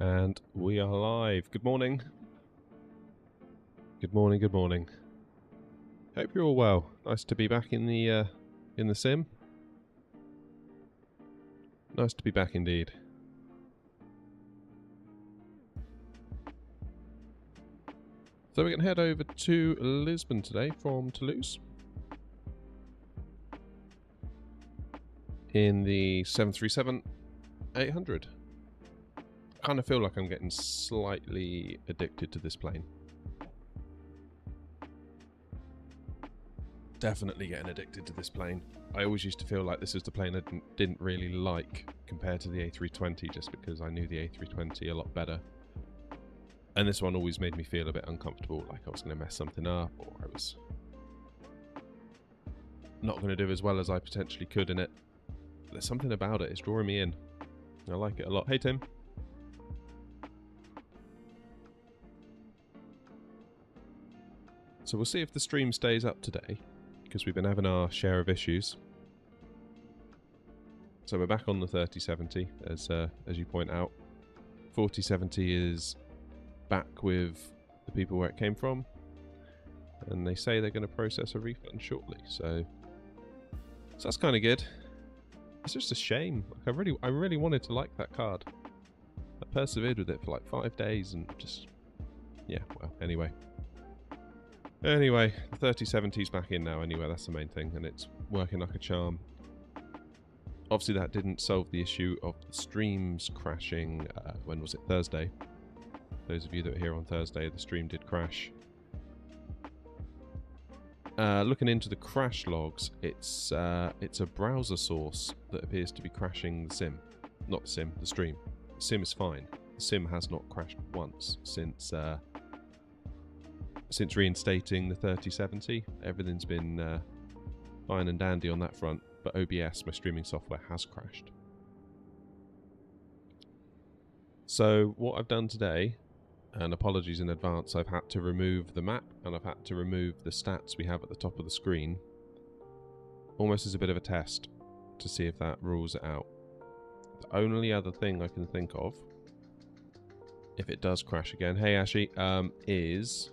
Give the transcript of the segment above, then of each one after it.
And we are live. Good morning. Good morning, good morning. Hope you're all well. Nice to be back in the sim. Nice to be back indeed. So we're going to head over to Lisbon today from Toulouse. In the 737-800. I kind of feel like I'm getting slightly addicted to this plane. Definitely getting addicted to this plane. I always used to feel like this was the plane I didn't really like compared to the A320, just because I knew the A320 a lot better. And this one always made me feel a bit uncomfortable, like I was going to mess something up, or I was not going to do as well as I potentially could in it. There's something about it, it's drawing me in. I like it a lot. Hey Tim. So we'll see if the stream stays up today, because we've been having our share of issues. So we're back on the 3070, as you point out. 4070 is back with the people where it came from, and they say they're going to process a refund shortly. So that's kind of good. It's just a shame. Like I really wanted to like that card. I persevered with it for like 5 days, and just yeah. Well, anyway. Anyway, the 3070's back in now anyway, that's the main thing, and it's working like a charm. Obviously that didn't solve the issue of the streams crashing, when was it, Thursday? Those of you that were here on Thursday, the stream did crash. Looking into the crash logs, it's a browser source that appears to be crashing the sim. Not the sim, the stream. The sim is fine. The sim has not crashed once since reinstating the 3070. Everything's been fine and dandy on that front, but OBS, my streaming software, has crashed. So what I've done today, and apologies in advance, I've had to remove the map and I've had to remove the stats we have at the top of the screen, almost as a bit of a test to see if that rules it out. The only other thing I can think of, if it does crash again, hey Ashi, is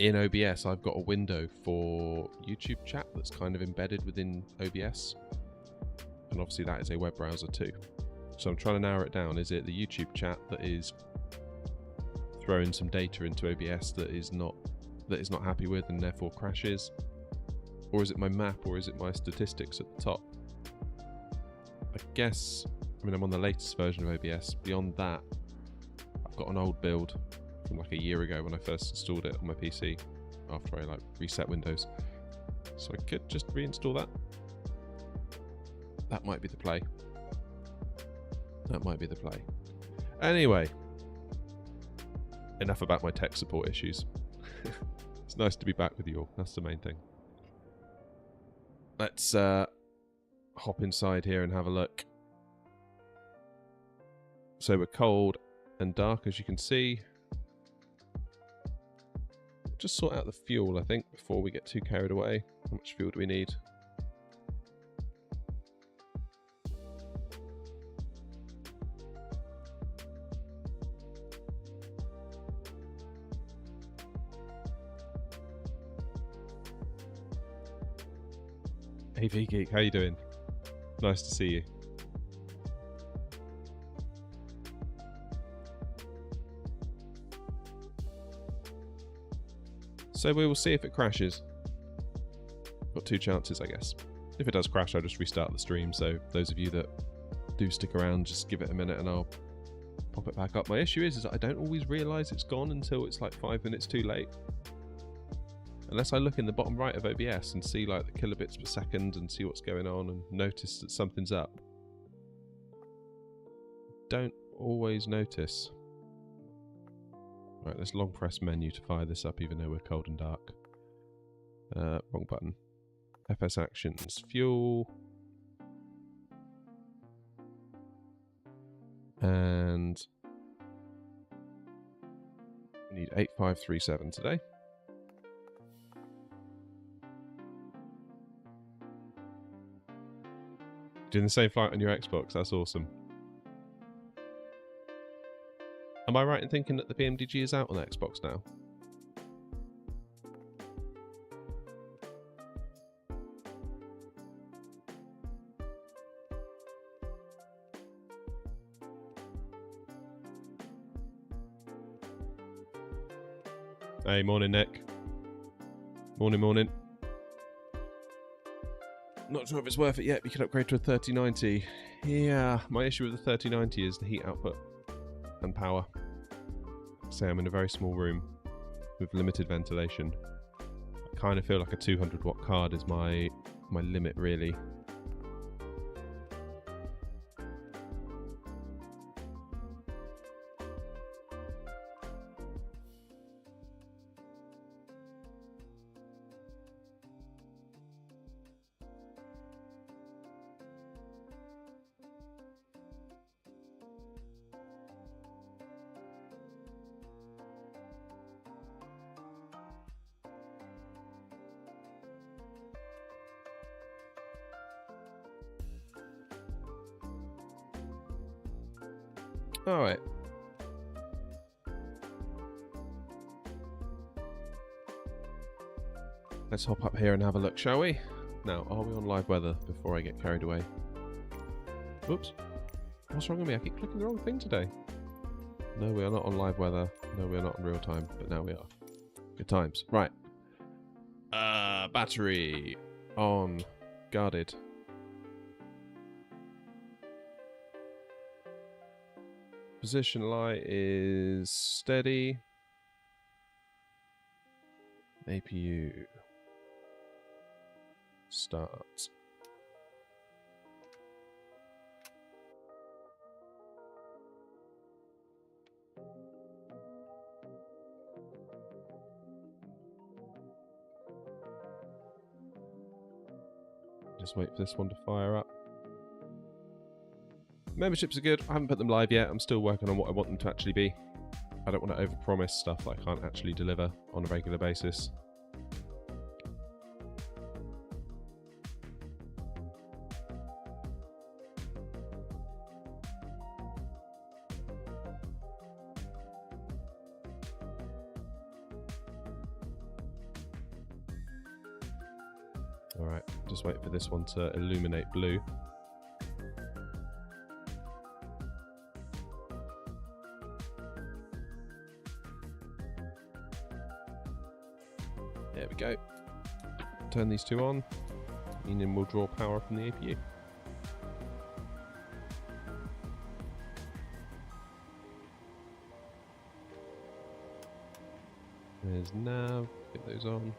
in OBS, I've got a window for YouTube chat that's kind of embedded within OBS. And obviously that is a web browser too. So I'm trying to narrow it down. Is it the YouTube chat that is throwing some data into OBS that is not happy with and therefore crashes? Or is it my map, or is it my statistics at the top? I guess, I mean, I'm on the latest version of OBS. Beyond that, I've got an old build from like a year ago when I first installed it on my PC after I like reset Windows. So I could just reinstall that. That might be the play. That might be the play. Anyway, enough about my tech support issues. It's nice to be back with you all. That's the main thing. Let's hop inside here and have a look. So we're cold and dark, as you can see. Just sort out the fuel, I think, before we get too carried away. How much fuel do we need? Hey V-Geek, how you doing? Nice to see you. So we will see if it crashes. Got two chances, I guess. If it does crash, I'll just restart the stream. So those of you that do stick around, just give it a minute and I'll pop it back up. My issue is that I don't always realise it's gone until it's like 5 minutes too late. Unless I look in the bottom right of OBS and see like the kilobits per second and see what's going on and notice that something's up. Don't always notice. Right, let's long press menu to fire this up even though we're cold and dark. Wrong button. FS actions, fuel. And we need 8537 today. Doing the same flight on your Xbox, that's awesome. Am I right in thinking that the PMDG is out on Xbox now? Hey, morning, Nick. Morning, morning. Not sure if it's worth it yet. We could upgrade to a 3090. Yeah, my issue with the 3090 is the heat output and power. Say I'm in a very small room with limited ventilation. I kind of feel like a 200 watt card is my limit, really. Alright. Let's hop up here and have a look, shall we? Now, are we on live weather before I get carried away? Whoops. What's wrong with me? I keep clicking the wrong thing today. No, we are not on live weather. No, we are not in real time, but now we are. Good times. Right. Battery on. Guarded. Position light is steady. APU. Start. Just wait for this one to fire up. Memberships are good. I haven't put them live yet. I'm still working on what I want them to actually be. I don't want to overpromise stuff that I can't actually deliver on a regular basis. Alright, just wait for this one to illuminate blue. There we go. Turn these two on, and then we'll draw power from the APU. There's nav, get those on.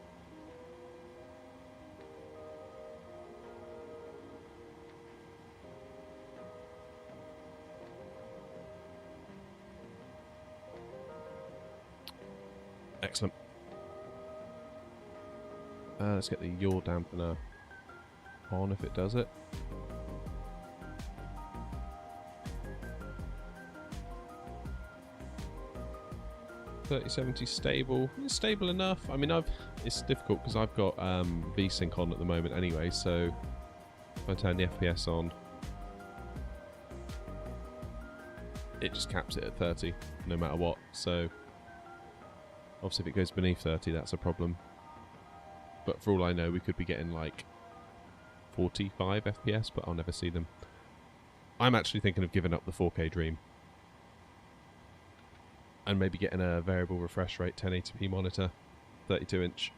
Excellent. Let's get the yaw dampener on if it does it. $3070 stable. It's stable enough. I mean, it's difficult because I've got VSync on at the moment anyway, so if I turn the FPS on, it just caps it at 30 no matter what. So obviously if it goes beneath 30, that's a problem. But for all I know, we could be getting like 45 FPS, but I'll never see them. I'm actually thinking of giving up the 4K dream. And maybe getting a variable refresh rate 1080p monitor, 32 inch,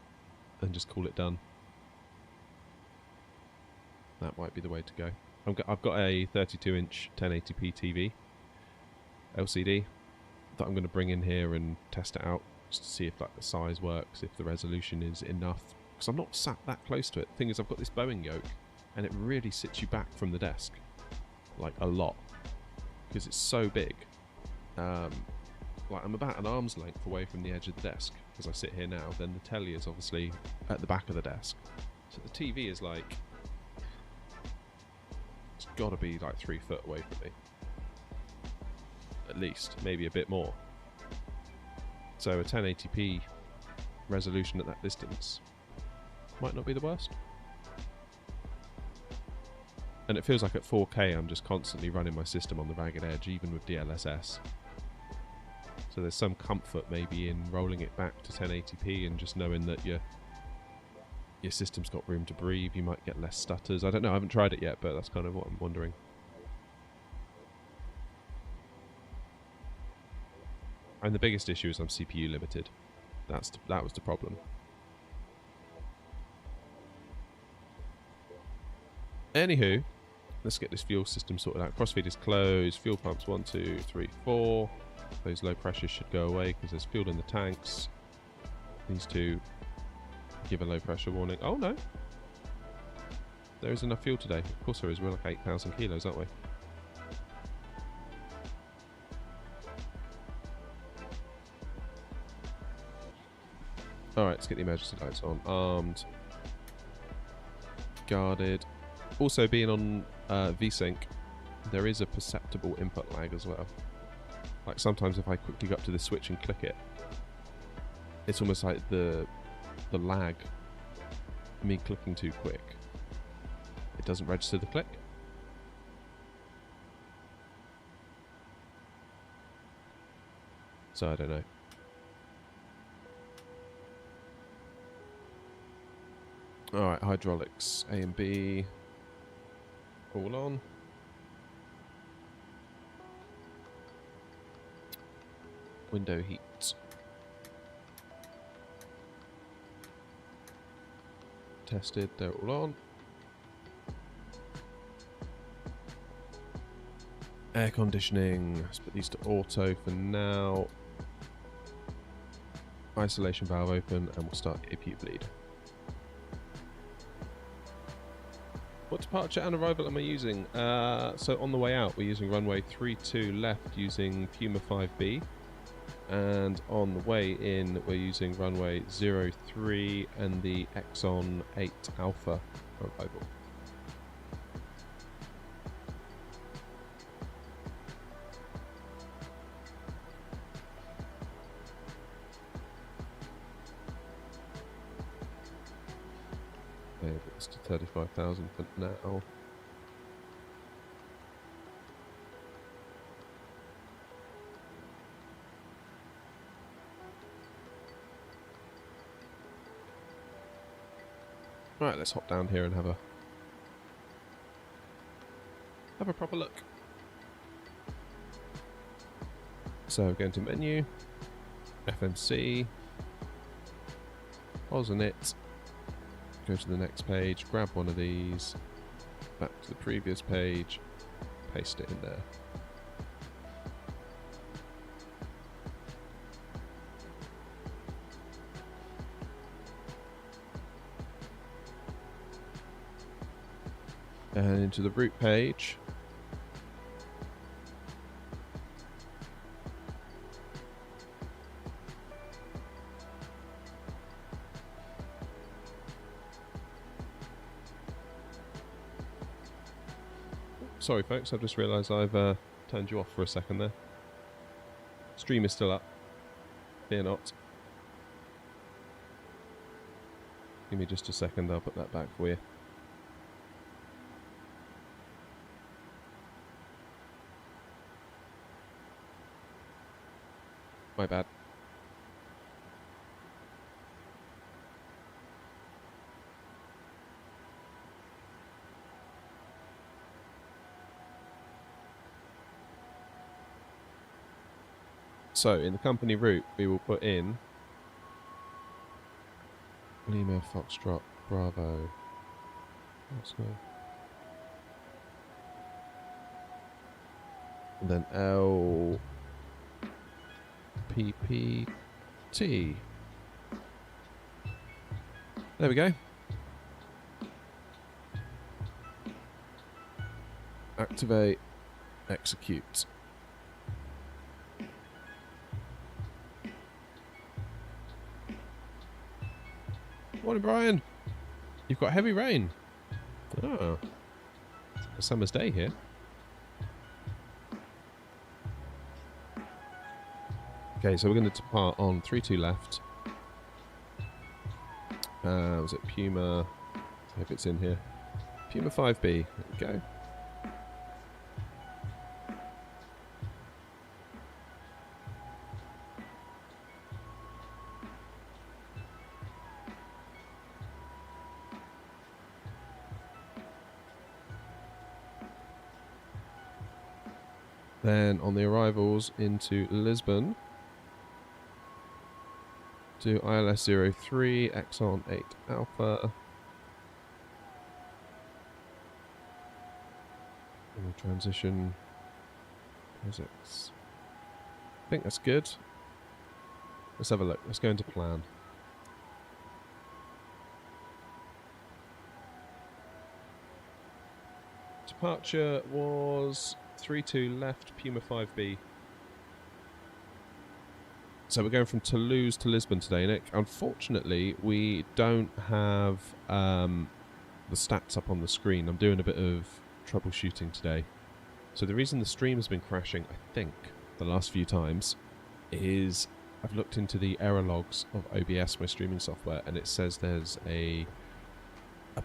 and just call it done. That might be the way to go. I've got a 32 inch 1080p TV, LCD, that I'm going to bring in here and test it out, just to see if like the size works, if the resolution is enough. Because I'm not sat that close to it. The thing is, I've got this Boeing yoke, and it really sits you back from the desk, like a lot, because it's so big. Like I'm about an arm's length away from the edge of the desk as I sit here now. Then the telly is obviously at the back of the desk, so the TV is like, it's got to be like 3 foot away from me, at least, maybe a bit more. So a 1080p resolution at that distance might not be the worst. And it feels like at 4K I'm just constantly running my system on the ragged edge, even with DLSS. So there's some comfort maybe in rolling it back to 1080p and just knowing that your system's got room to breathe. You might get less stutters. I don't know, I haven't tried it yet, but that's kind of what I'm wondering. And the biggest issue is I'm CPU limited. That was the problem. Anywho, let's get this fuel system sorted out. Crossfeed is closed. Fuel pumps 1, 2, 3, 4. Those low pressures should go away because there's fuel in the tanks. These two give a low pressure warning. Oh no, there is enough fuel today. Of course there is. We're like 8,000 kilos, aren't we? Alright, let's get the emergency lights on. Armed. Guarded. Also, being on VSync, there is a perceptible input lag as well. Like sometimes if I quickly go up to the switch and click it, it's almost like the lag, me clicking too quick, it doesn't register the click. So I don't know. Alright, hydraulics, A and B, all on. Window heat. Tested, they're all on. Air conditioning, let's put these to auto for now. Isolation valve open and we'll start the APU bleed. What departure and arrival am I using? So on the way out we're using runway 32 left using Puma 5B. And on the way in we're using runway 03 and the Exxon 8 Alpha arrival. Okay, it's to 35,000 for now. Right, let's hop down here and have a proper look. So go into menu, FMC, pause on it, go to the next page, grab one of these, back to the previous page, paste it in there. And into the route page. Sorry folks, I've just realised I've turned you off for a second there. Stream is still up. Fear not. Give me just a second, I'll put that back for you. My bad. So, in the company route, we will put in Lima, Foxtrot, Bravo. Let's go. And then LPPT. There we go. Activate, execute. Morning, Brian. You've got heavy rain. Oh, it's like a summer's day here. Okay, so we're going to depart on 32 left. Was it Puma? I hope it's in here. Puma 5B. There we go. Then on the arrivals into Lisbon, do ILS 03, Exxon 8 Alpha. And we'll transition physics. I think that's good. Let's have a look. Let's go into plan. Departure was 32 left, Puma 5B. So we're going from Toulouse to Lisbon today, Nick. Unfortunately, we don't have the stats up on the screen. I'm doing a bit of troubleshooting today. So the reason the stream has been crashing, I think, the last few times, is I've looked into the error logs of OBS, my streaming software, and it says there's a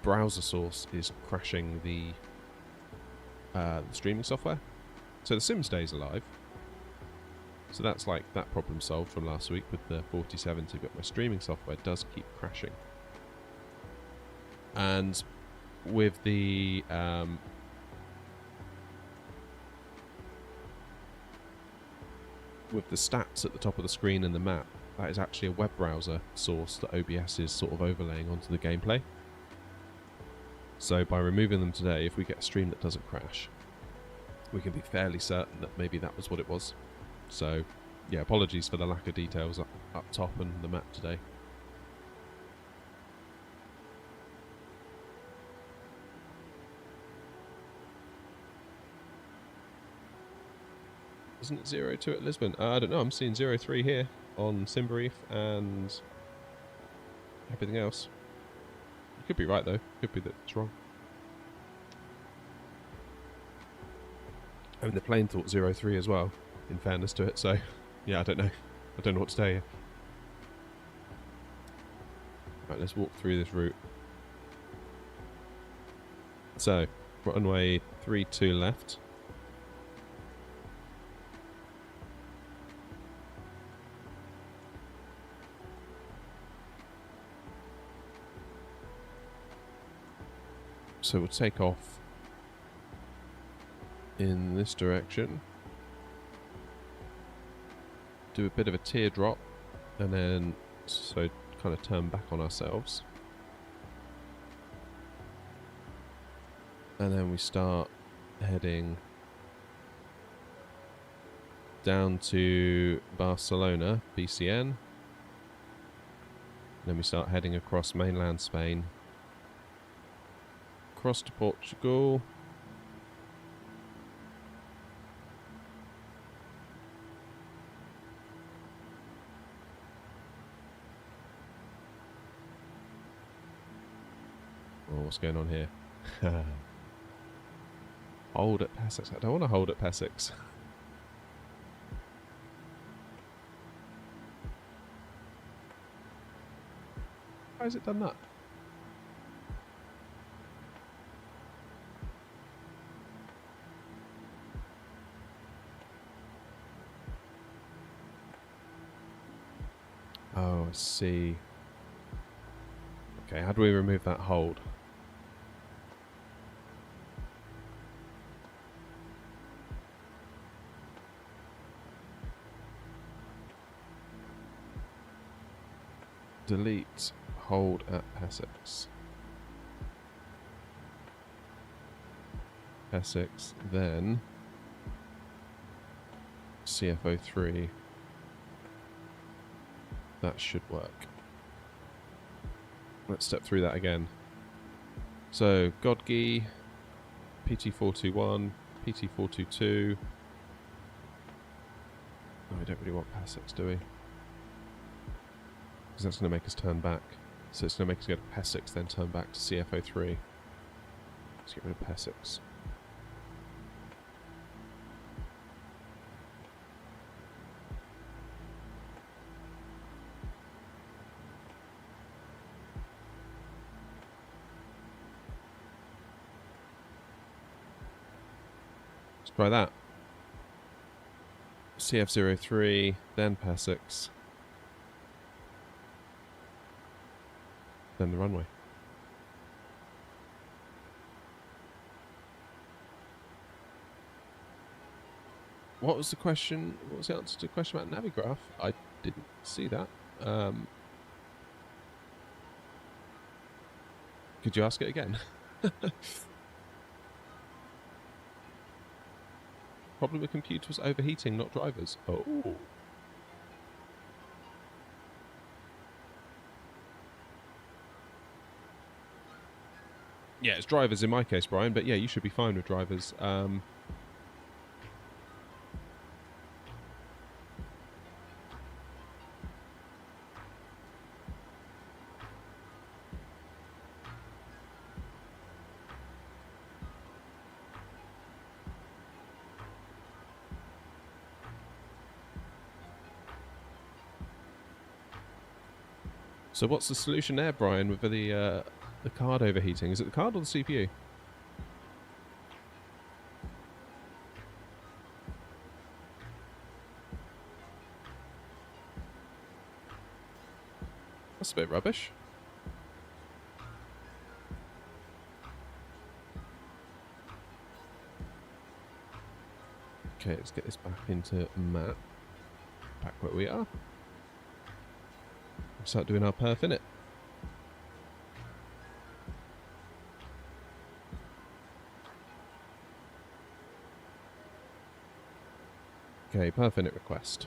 browser source is crashing the streaming software. So the sim stays alive. So that's like that problem solved from last week with the 4070, but my streaming software does keep crashing. And with the stats at the top of the screen and the map, that is actually a web browser source that OBS is sort of overlaying onto the gameplay. So by removing them today, if we get a stream that doesn't crash, we can be fairly certain that maybe that was what it was. So yeah, apologies for the lack of details up top and the map today. Isn't it 02 at Lisbon? I don't know, I'm seeing 03 here on Simbrief and everything else. You could be right though, could be that it's wrong. I mean, the plane thought 03 as well, in fairness to it, so yeah, I don't know. I don't know what to tell you. Right, let's walk through this route. So, runway 32 left. So we'll take off in this direction, do a bit of a teardrop, and then so kind of turn back on ourselves, and then we start heading down to Barcelona, BCN, then we start heading across mainland Spain, across to Portugal, oh, what's going on here? Hold at Pesix. I don't want to hold at Pesix. Why has it done that? Oh, I see. Okay, how do we remove that hold? Delete hold at Pesix. Pesix, then CFO3. That should work. Let's step through that again. So, Godgi, PT421, PT422. Oh, we don't really want Pesix, do we? Because that's going to make us turn back. So it's going to make us go to Pesix, then turn back to CFO3. Let's get rid of Pesix. Let's try that. CF03, then Pesix. Then the runway. What was the question? What was the answer to the question about Navigraph? I didn't see that. Could you ask it again? Problem with computer was overheating, not drivers. Oh. Yeah, it's drivers in my case, Brian, but yeah, you should be fine with drivers. So what's the solution there, Brian, with the card overheating? Is it the card or the CPU? That's a bit rubbish. Okay, let's get this back into map. Back where we are. Start doing our perf in it. Okay, perf init request.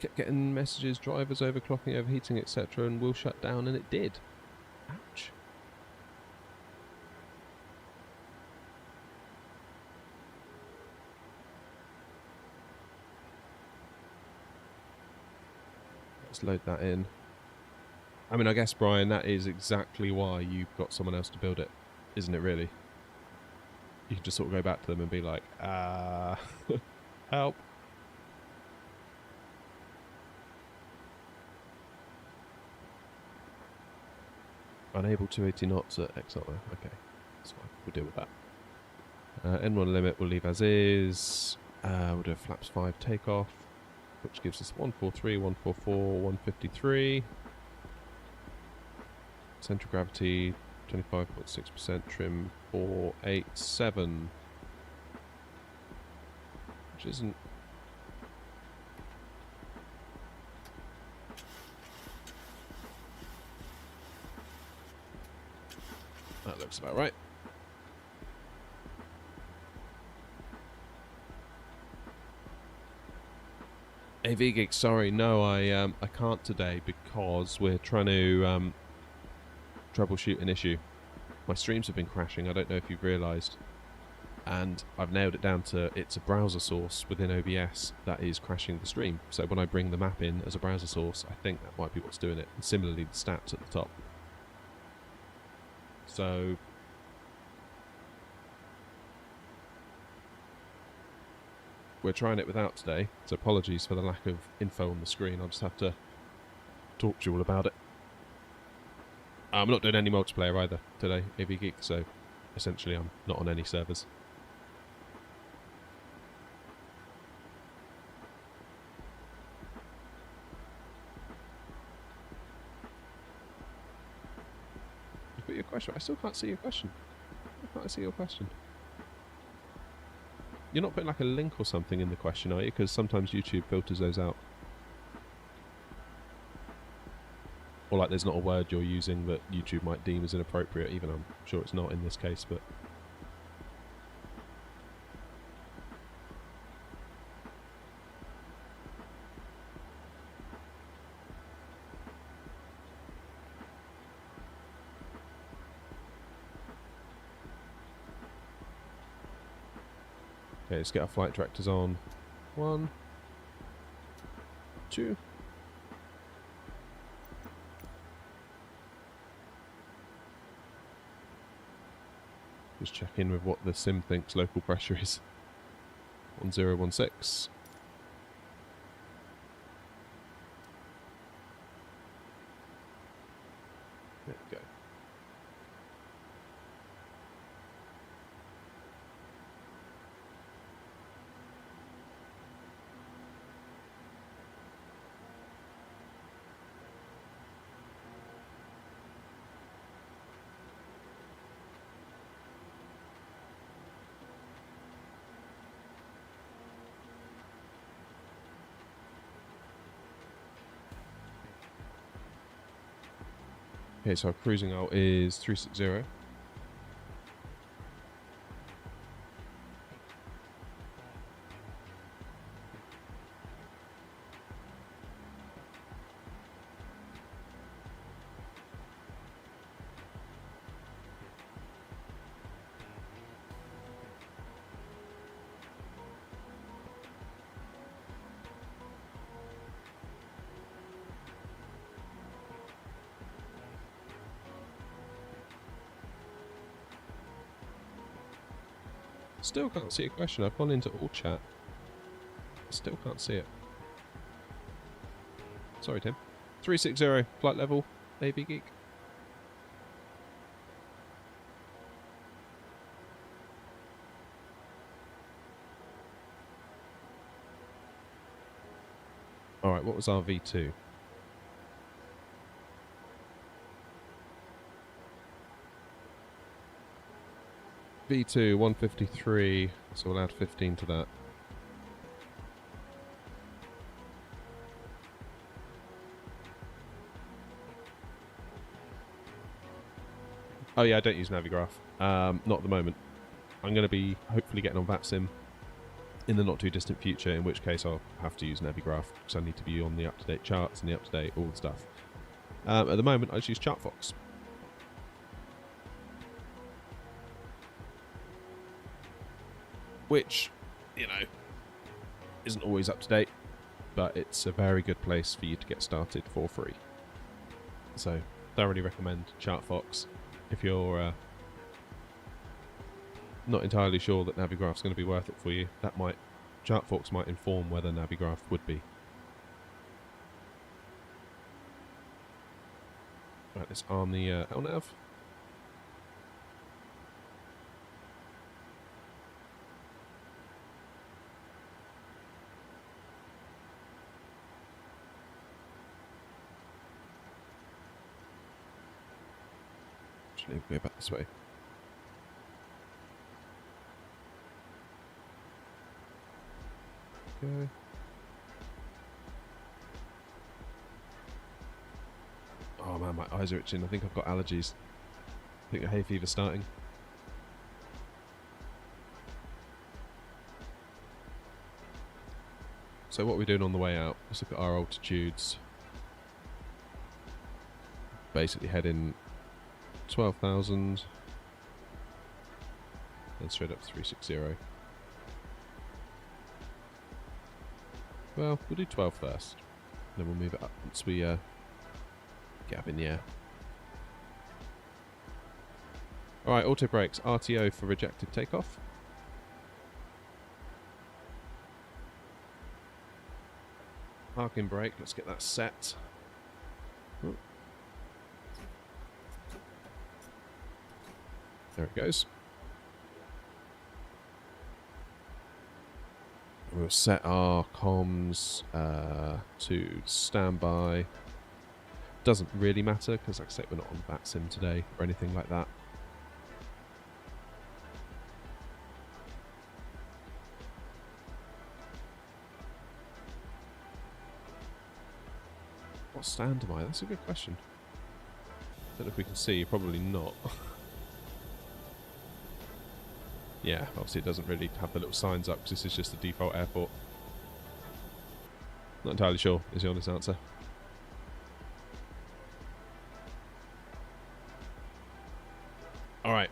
Kept getting messages, drivers overclocking, overheating, etc., and will shut down, and it did. Ouch. Let's load that in. I mean, I guess, Brian, that is exactly why you've got someone else to build it, isn't it, really? You can just sort of go back to them and be like, help. Unable 280 knots at XR. Okay, that's fine. We'll deal with that. N1 limit we'll leave as is. We'll do a flaps 5 takeoff, which gives us 143, 144, 153. Central gravity 25.6%, trim 487. Which isn't... That looks about right. AV Geek, sorry, no, I can't today because we're trying to troubleshoot an issue. My streams have been crashing, I don't know if you've realised. And I've nailed it down to it's a browser source within OBS that is crashing the stream. So when I bring the map in as a browser source, I think that might be what's doing it. And similarly, the stats at the top. So... we're trying it without today, so apologies for the lack of info on the screen. I'll just have to talk to you all about it. I'm not doing any multiplayer either today, AV Geek, so essentially I'm not on any servers. You put your question. I still can't see your question. Why can't I see your question? You're not putting like a link or something in the question, are you? Because sometimes YouTube filters those out. Or like there's not a word you're using that YouTube might deem as inappropriate, even I'm sure it's not in this case, but... Okay, let's get our flight directors on. 1, 2. Just check in with what the sim thinks local pressure is. 1016. There we go. Okay, so our cruising out is 360. Still can't see a question. I've gone into all chat. Still can't see it. Sorry, Tim. 360, flight level, AV Geek. Alright, what was our V2? V2, 153, so we'll add 15 to that. Oh yeah, I don't use Navigraph. Not at the moment. I'm going to be hopefully getting on VATSIM in the not too distant future, in which case I'll have to use Navigraph because I need to be on the up-to-date charts and the up-to-date all the stuff. At the moment, I just use ChartFox. Which, you know, isn't always up to date, but it's a very good place for you to get started for free. So, thoroughly recommend ChartFox if you're not entirely sure that Navigraph's going to be worth it for you. ChartFox might inform whether Navigraph would be. Right, let's arm the LNAV. Go back this way. Okay. Oh man, my eyes are itching. I think I've got allergies. I think the hay fever's starting. So what are we doing on the way out? Let's look at our altitudes. Basically heading 12,000 and straight up to 360. Well, we'll do 12 first, then we'll move it up once we get up in the air. Alright, auto brakes, RTO for rejected takeoff. Parking brake, let's get that set. Oh. There it goes. We'll set our comms to standby. Doesn't really matter because, like I say, we're not on VATSIM today or anything like that. What stand am I? That's a good question. Don't know if we can see. Probably not. Yeah, obviously it doesn't really have the little signs up because this is just the default airport. Not entirely sure is the honest answer. Alright.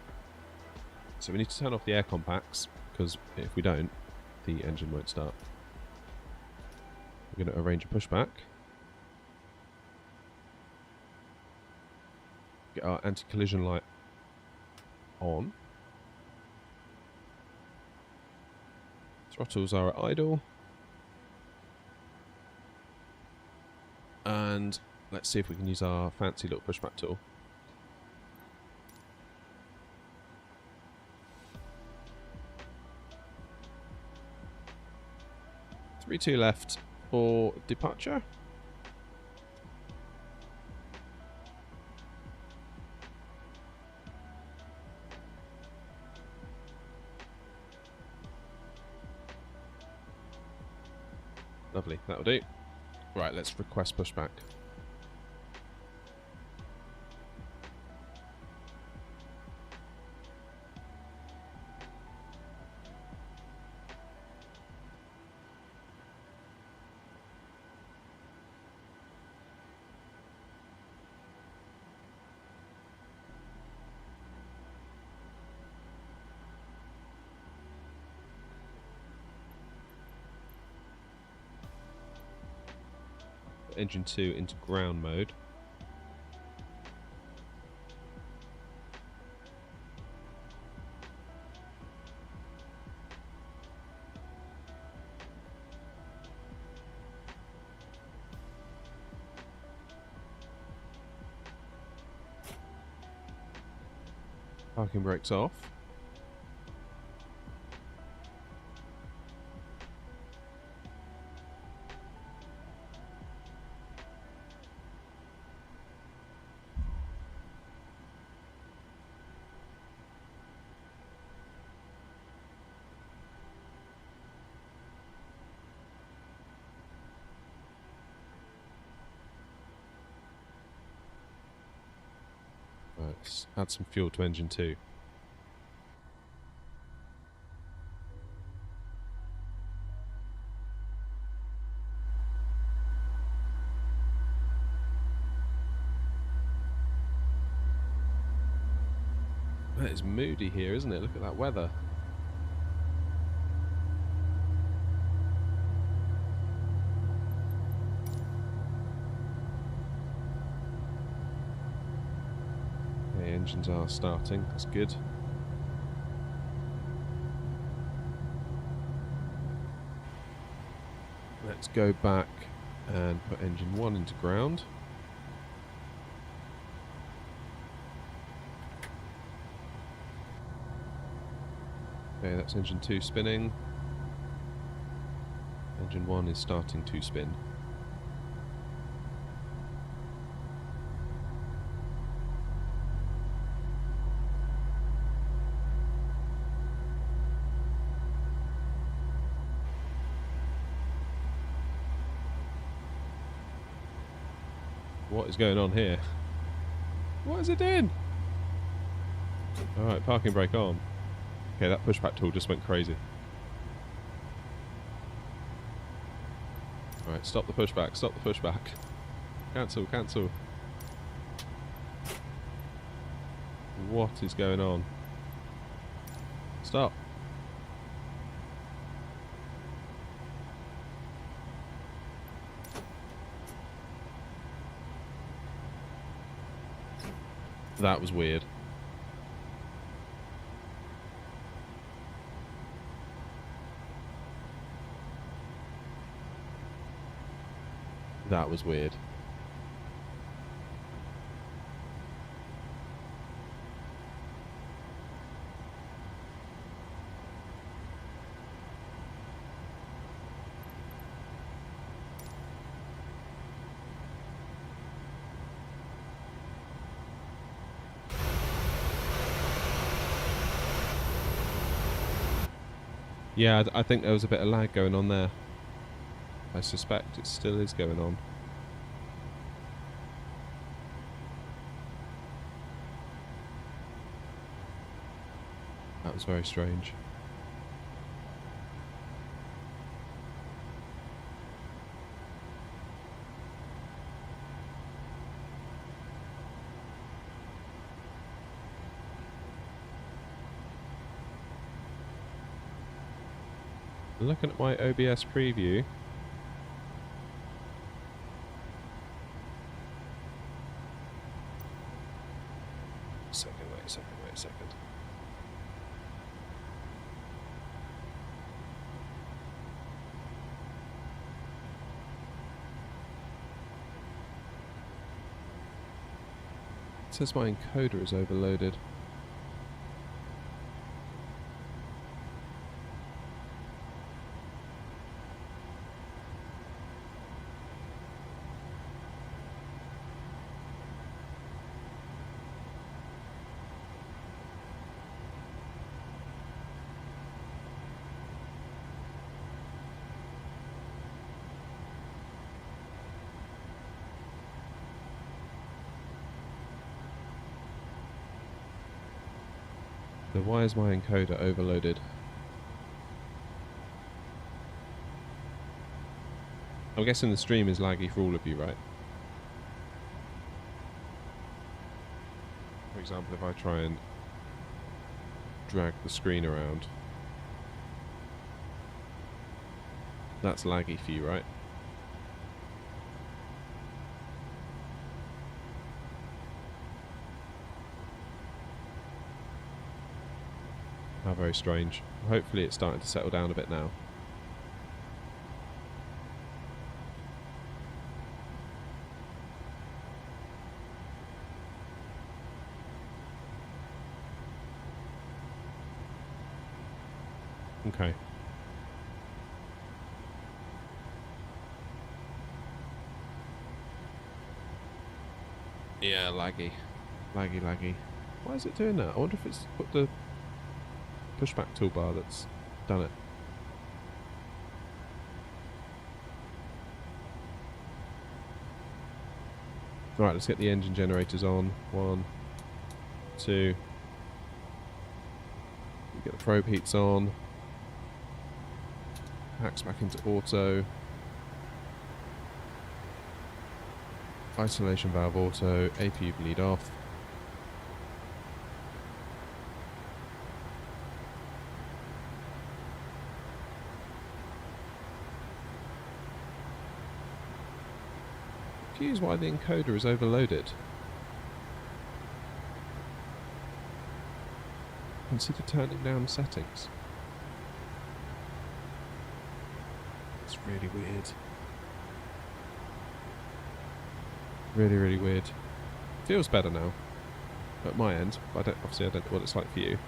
So we need to turn off the aircon packs because if we don't, the engine won't start. We're going to arrange a pushback. Get our anti-collision light on. Throttles are at idle. And let's see if we can use our fancy little pushback tool. Three, two left for departure. Lovely, that'll do. Right, let's request pushback. engine 2 into ground mode. Parking brakes off. Right, let's add some fuel to engine 2. It's moody here, isn't it? Look at that weather. Okay, engines are starting. That's good. Let's go back and put engine 1 into ground. Okay, that's engine 2 spinning. Engine 1 is starting to spin. What is going on here? What is it doing? Alright, parking brake on. Okay, that pushback tool just went crazy. Alright, stop the pushback, stop the pushback. Cancel, cancel. What is going on? Stop. That was weird. That was weird. Yeah, I think there was a bit of lag going on there. I suspect it still is going on. That was very strange. Looking at my OBS preview, wait a second. It says my encoder is overloaded. So why is my encoder overloaded? I'm guessing the stream is laggy for all of you, right? For example, if I try and drag the screen around, that's laggy for you, right? How very strange. Hopefully it's starting to settle down a bit now. Okay. Yeah, laggy. Laggy. Why is it doing that? I wonder if it's put the pushback toolbar that's done it. Alright, let's get the engine generators on. 1, 2. Get the probe heats on. Hacks back into auto. Isolation valve auto. APU bleed off. Confused why the encoder is overloaded. Consider turning down settings. It's really weird. Really weird. Feels better now. At my end. But obviously I don't know what it's like for you.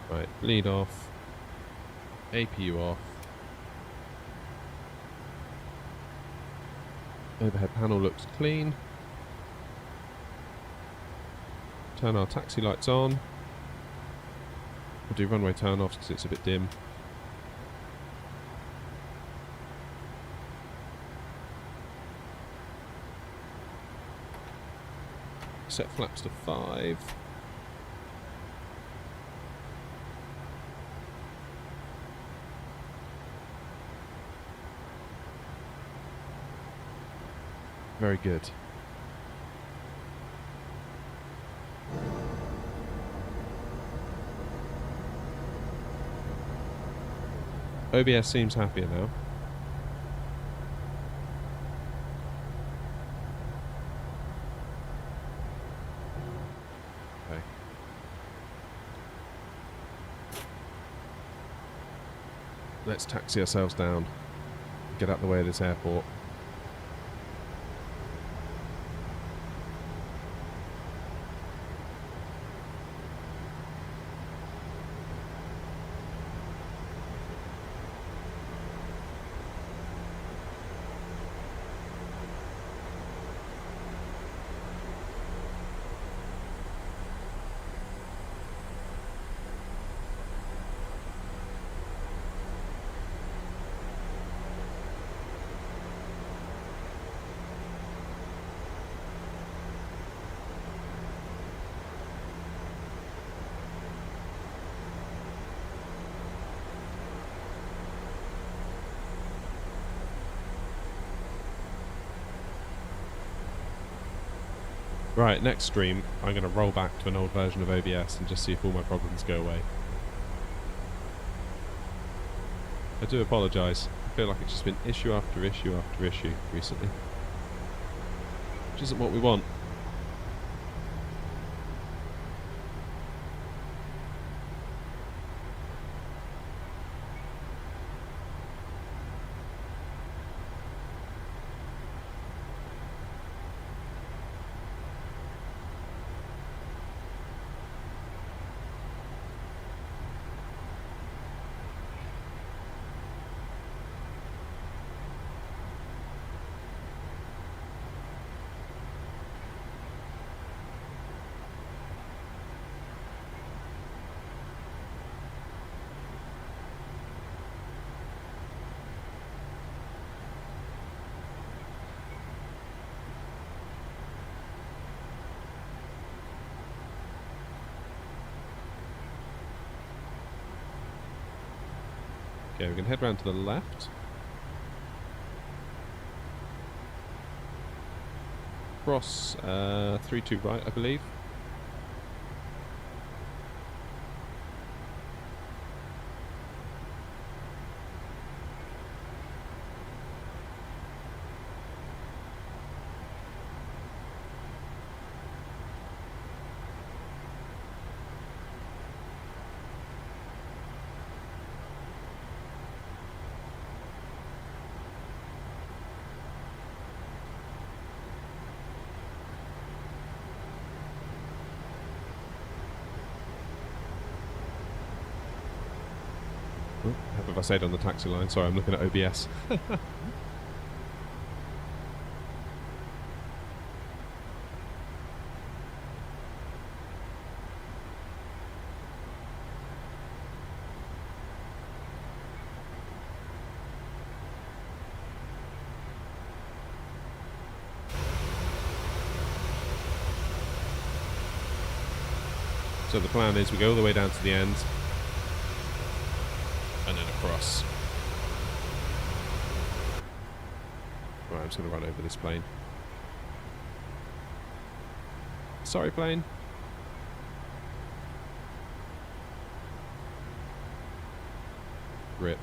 Right, bleed off. APU off. Overhead panel looks clean. Turn our taxi lights on. We'll do runway turn offs because it's a bit dim. Set flaps to 5. Very good. OBS seems happier now. Okay. Let's taxi ourselves down. Get out the way of this airport. Right, next stream, I'm going to roll back to an old version of OBS and just see if all my problems go away. I do apologise. I feel like it's just been issue after issue after issue recently. Which isn't what we want. Okay, we can head round to the left. Cross 3-2 right, I believe. Oh, how have I said on the taxi line? Sorry, I'm looking at OBS. So the plan is we go all the way down to the end and then across. Right, I'm just going to run over this plane. Sorry, plane. Rip.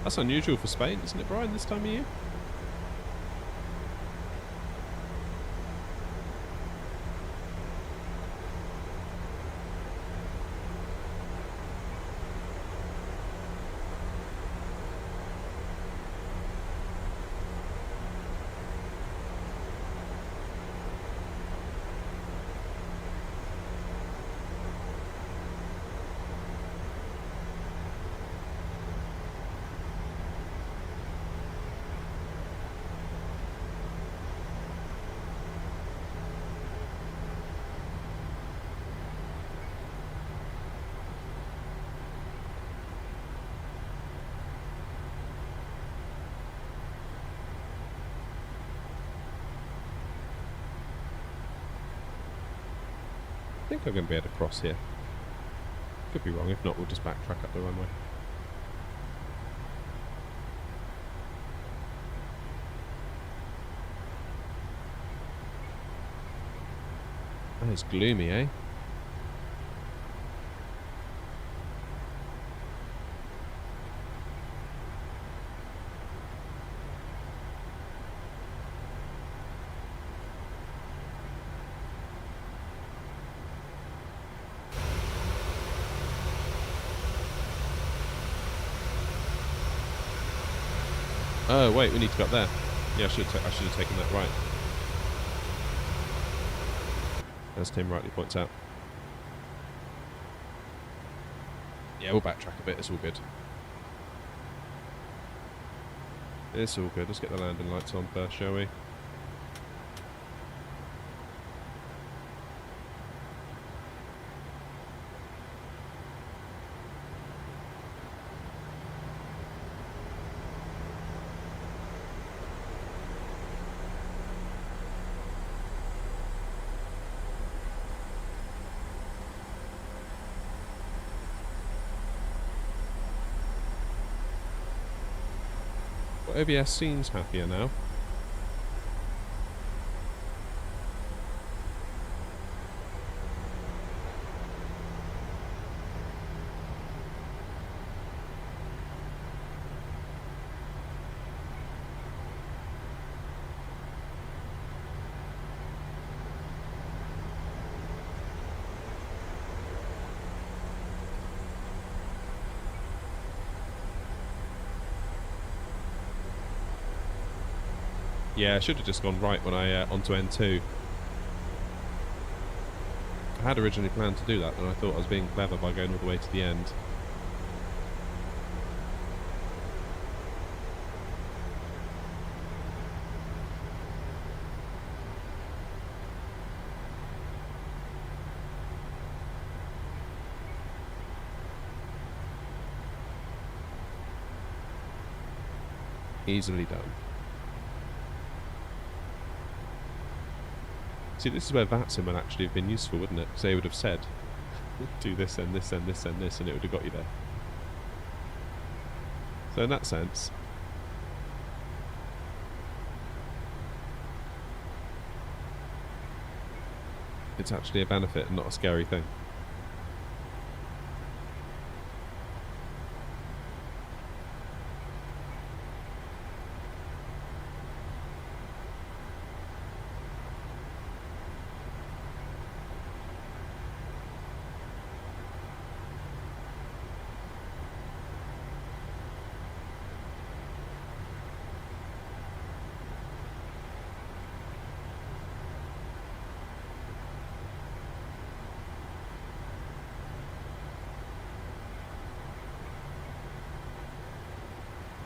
That's unusual for Spain, isn't it, Brian, this time of year? I think I'm going to be able to cross here. Could be wrong, if not we'll just backtrack up the runway. Oh, it's gloomy, eh? Oh wait, we need to go up there. Yeah, I should have taken that right. As Tim rightly points out. Yeah, we'll backtrack a bit, it's all good. It's all good, let's get the landing lights on first, shall we? OBS seems happier now. Yeah, I should have just gone right when I onto N2. I had originally planned to do that, and I thought I was being clever by going all the way to the end. Easily done. See, this is where VATSIM would actually have been useful, wouldn't it? Because they would have said, do this and this and this and this, and it would have got you there. So in that sense, it's actually a benefit and not a scary thing.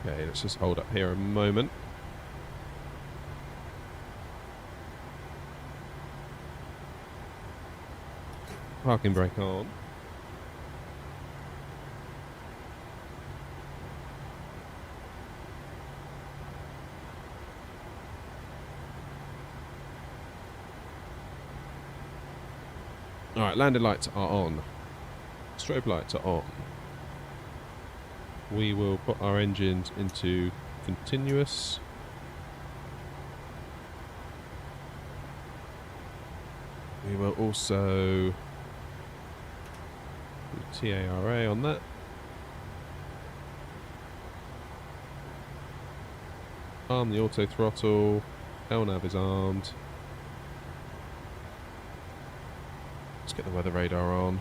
Okay, let's just hold up here a moment. Parking brake on. Alright, landing lights are on. Strobe lights are on. We will put our engines into continuous. We will also do TARA on that. Arm the auto throttle. LNAV is armed. Let's get the weather radar on.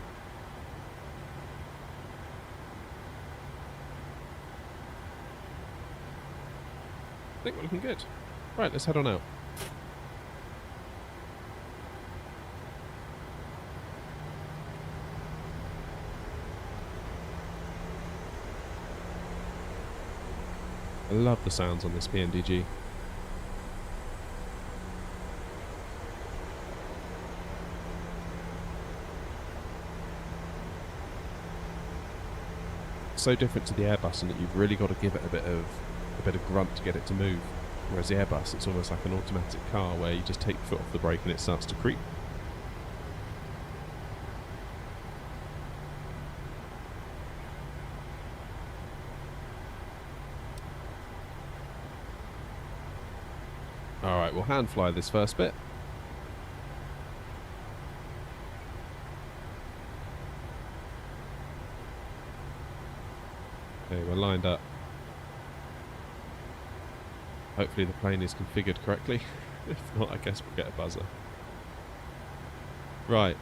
I think we're looking good. Right, let's head on out. I love the sounds on this PMDG. So different to the Airbus in that you've really got to give it a bit of grunt to get it to move. Whereas the Airbus, it's almost like an automatic car where you just take your foot off the brake and it starts to creep. Alright, we'll hand fly this first bit. Okay, we're lined up. Hopefully the plane is configured correctly. If not, I guess we'll get a buzzer. Right.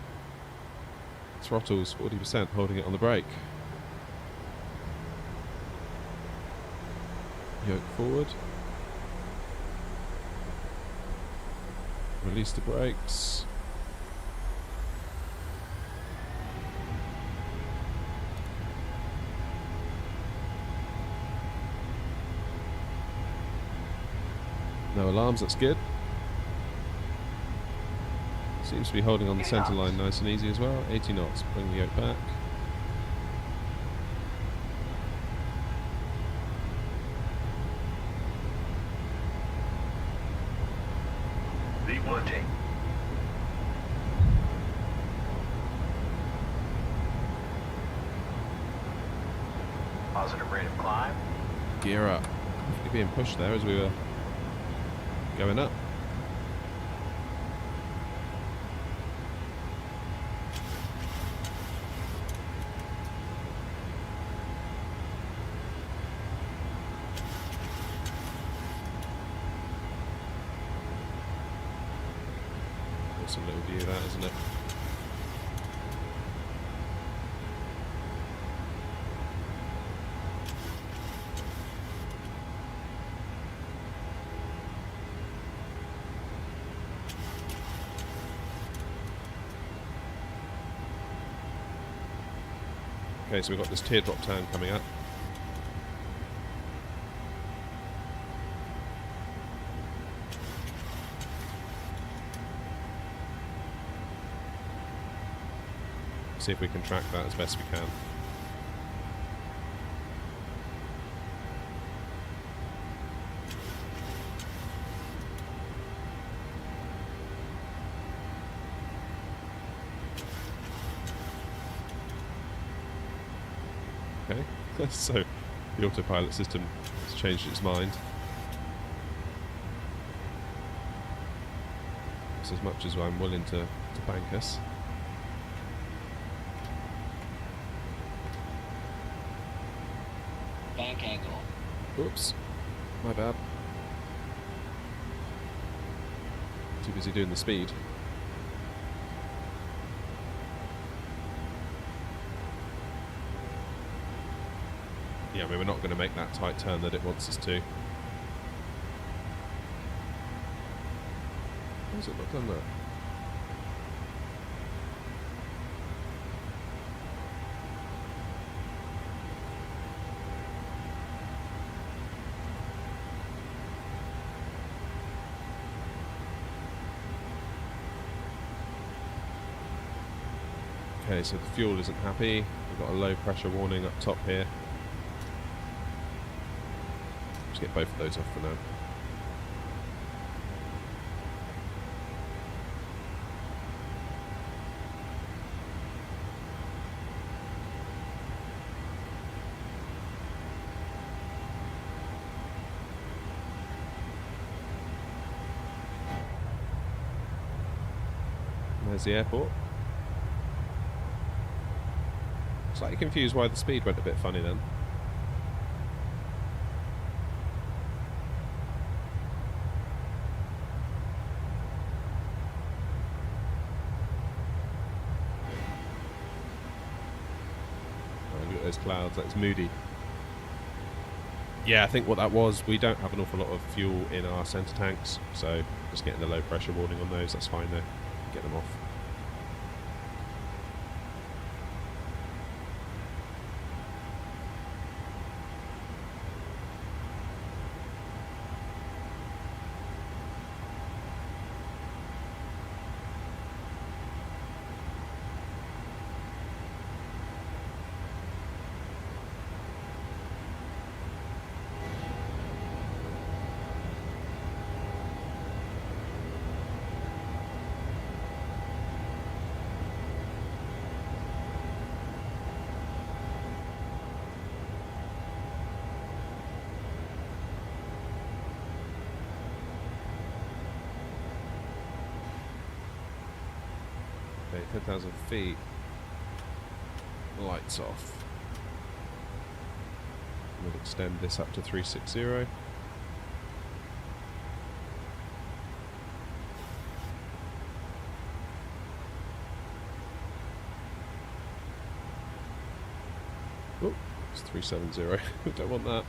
Throttle's 40%, holding it on the brake. Yoke forward. Release the brakes. No alarms, that's good. Seems to be holding on the centre line nice and easy as well. 80 knots, bring the yoke back. Reporting. Positive rate of climb. Gear up. You're being pushed there as we were going up. That's a little view of that, isn't it? Okay, so we've got this teardrop turn coming up. See if we can track that as best we can. Okay, so the autopilot system has changed its mind. It's as much as I'm willing to bank us. Bank angle. Oops, my bad. Too busy doing the speed. Yeah, I mean, we're not going to make that tight turn that it wants us to. Why has it not done that? Okay, so the fuel isn't happy. We've got a low pressure warning up top here. Just get both of those off for now. There's the airport. Slightly confused why the speed went a bit funny then. Oh, look at those clouds, that's moody. Yeah, I think what that was, we don't have an awful lot of fuel in our centre tanks, so just getting the low pressure warning on those, that's fine though. Get them off. Okay, 10,000 feet. Lights off. We'll extend this up to 360. Oh, it's 370. We don't want that.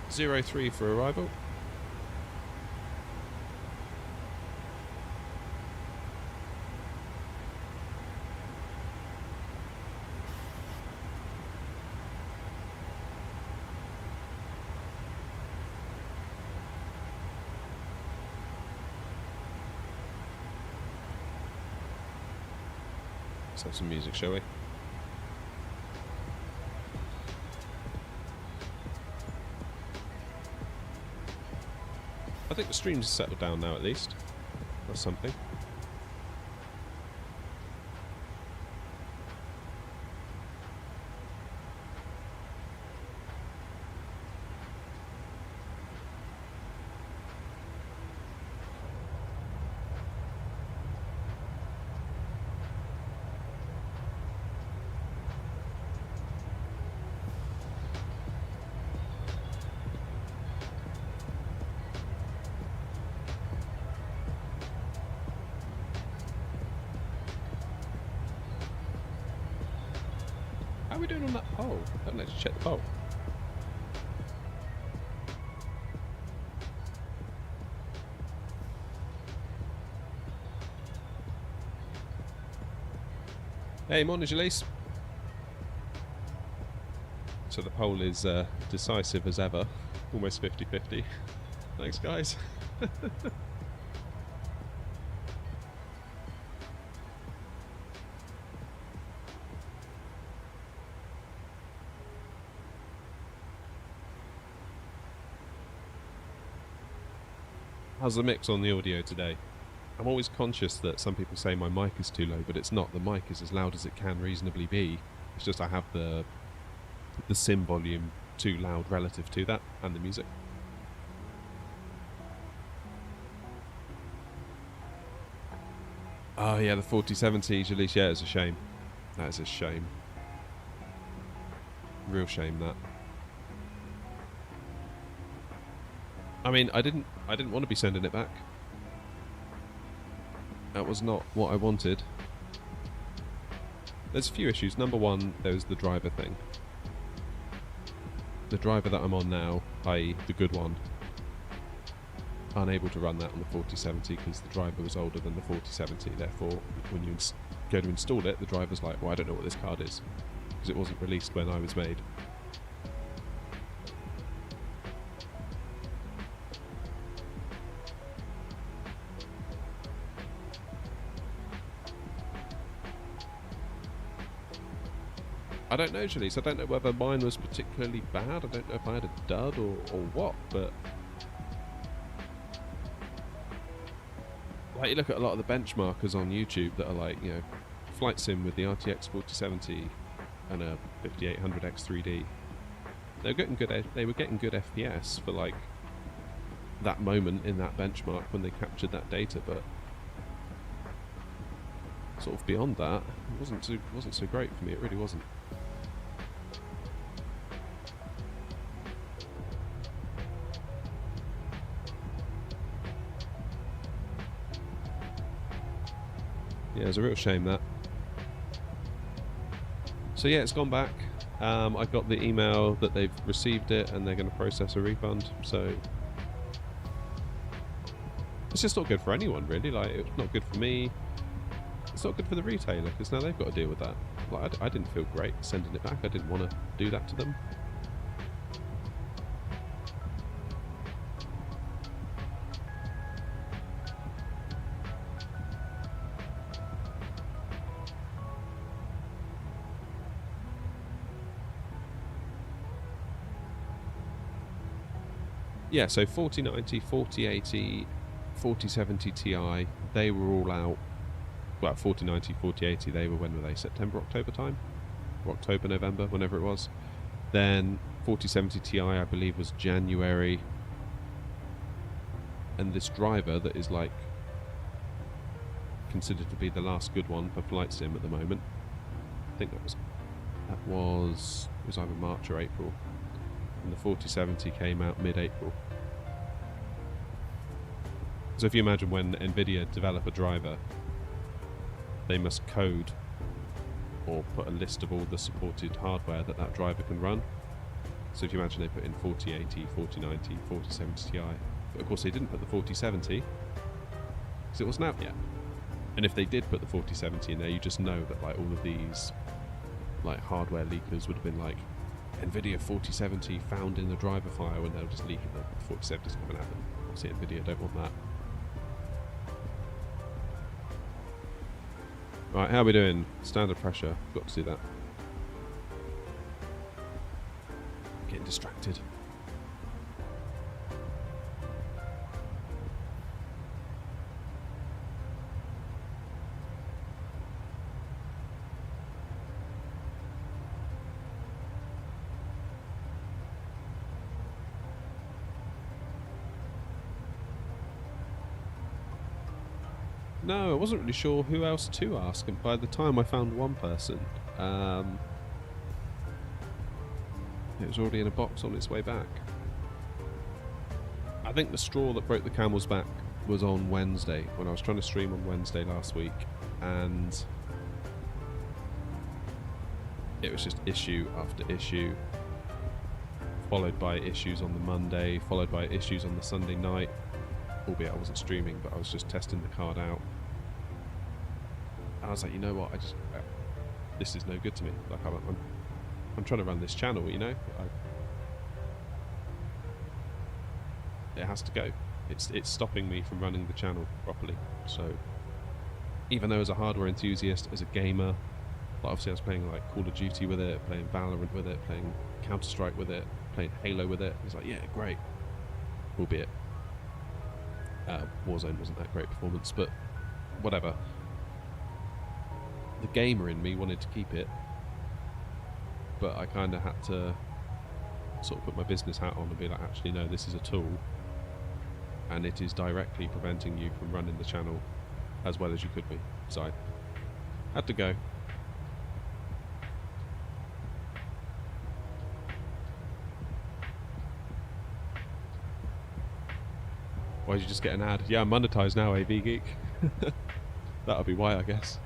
03 for arrival. Let's have some music, shall we? I think the stream's settled down now at least. That's something. How are we doing on that pole? I haven't actually checked the pole. Hey, morning, Jalise. So the pole is decisive as ever. Almost 50-50. Thanks, guys. How's the mix on the audio today? I'm always conscious that some people say my mic is too low, but it's not. The mic is as loud as it can reasonably be. It's just I have the sim volume too loud relative to that and the music. Oh yeah, the 4070, Jalise, yeah, it's a shame. That is a shame. Real shame, that. I mean, I didn't want to be sending it back. That was not what I wanted. There's a few issues. Number one, there was the driver thing. The driver that I'm on now, i.e. the good one, unable to run that on the 4070 because the driver was older than the 4070. Therefore, when you go to install it, the driver's like, well, I don't know what this card is, because it wasn't released when I was made. I don't know, Jaleese. I don't know whether mine was particularly bad. I don't know if I had a dud or what, but like you look at a lot of the benchmarkers on YouTube that are like, you know, flight sim with the RTX 4070 and a 5800X3D. They were getting good FPS for like that moment in that benchmark when they captured that data, but sort of beyond that, it wasn't so great for me. It really wasn't. Yeah, it's a real shame that. So yeah, it's gone back. I got the email that they've received it and they're going to process a refund. So it's just not good for anyone, really. Like, it's not good for me. It's not good for the retailer because now they've got to deal with that. Like, I didn't feel great sending it back. I didn't want to do that to them. Yeah, so 4090, 4080, 4070 Ti, they were all out. Well, 4090, 4080, they were, when were they? September, October time? Or October, November, whenever it was. Then 4070 Ti, I believe, was January. And this driver that is like considered to be the last good one for flight sim at the moment. I think it was either March or April. And the 4070 came out mid-April. So if you imagine when Nvidia develop a driver, they must code or put a list of all the supported hardware that driver can run. So if you imagine they put in 4080, 4090, 4070 Ti, but of course they didn't put the 4070 because it wasn't out yet. And if they did put the 4070 in there, you just know that like all of these like hardware leakers would have been like, Nvidia 4070 found in the driver file, and they'll just leak it. The 4070 is coming out. Obviously Nvidia don't want that. Right, how are we doing? Standard pressure. Got to do that. Getting distracted. No, I wasn't really sure who else to ask, and by the time I found one person, it was already in a box on its way back. I think the straw that broke the camel's back was on Wednesday, when I was trying to stream on Wednesday last week, and it was just issue after issue, followed by issues on the Monday, followed by issues on the Sunday night, albeit I wasn't streaming, but I was just testing the card out. And I was like, you know what, this is no good to me. Like, I'm trying to run this channel, you know? It has to go. It's stopping me from running the channel properly. So, even though as a hardware enthusiast, as a gamer, like obviously I was playing like Call of Duty with it, playing Valorant with it, playing Counter-Strike with it, playing Halo with it. It's like, yeah, great. Albeit Warzone wasn't that great performance, but whatever. The gamer in me wanted to keep it, but I kind of had to sort of put my business hat on and be like, actually no, this is a tool, and it is directly preventing you from running the channel as well as you could be. So I had to go. Why did you just get an ad? Yeah, I'm monetized now, AV Geek. That'll be why, I guess.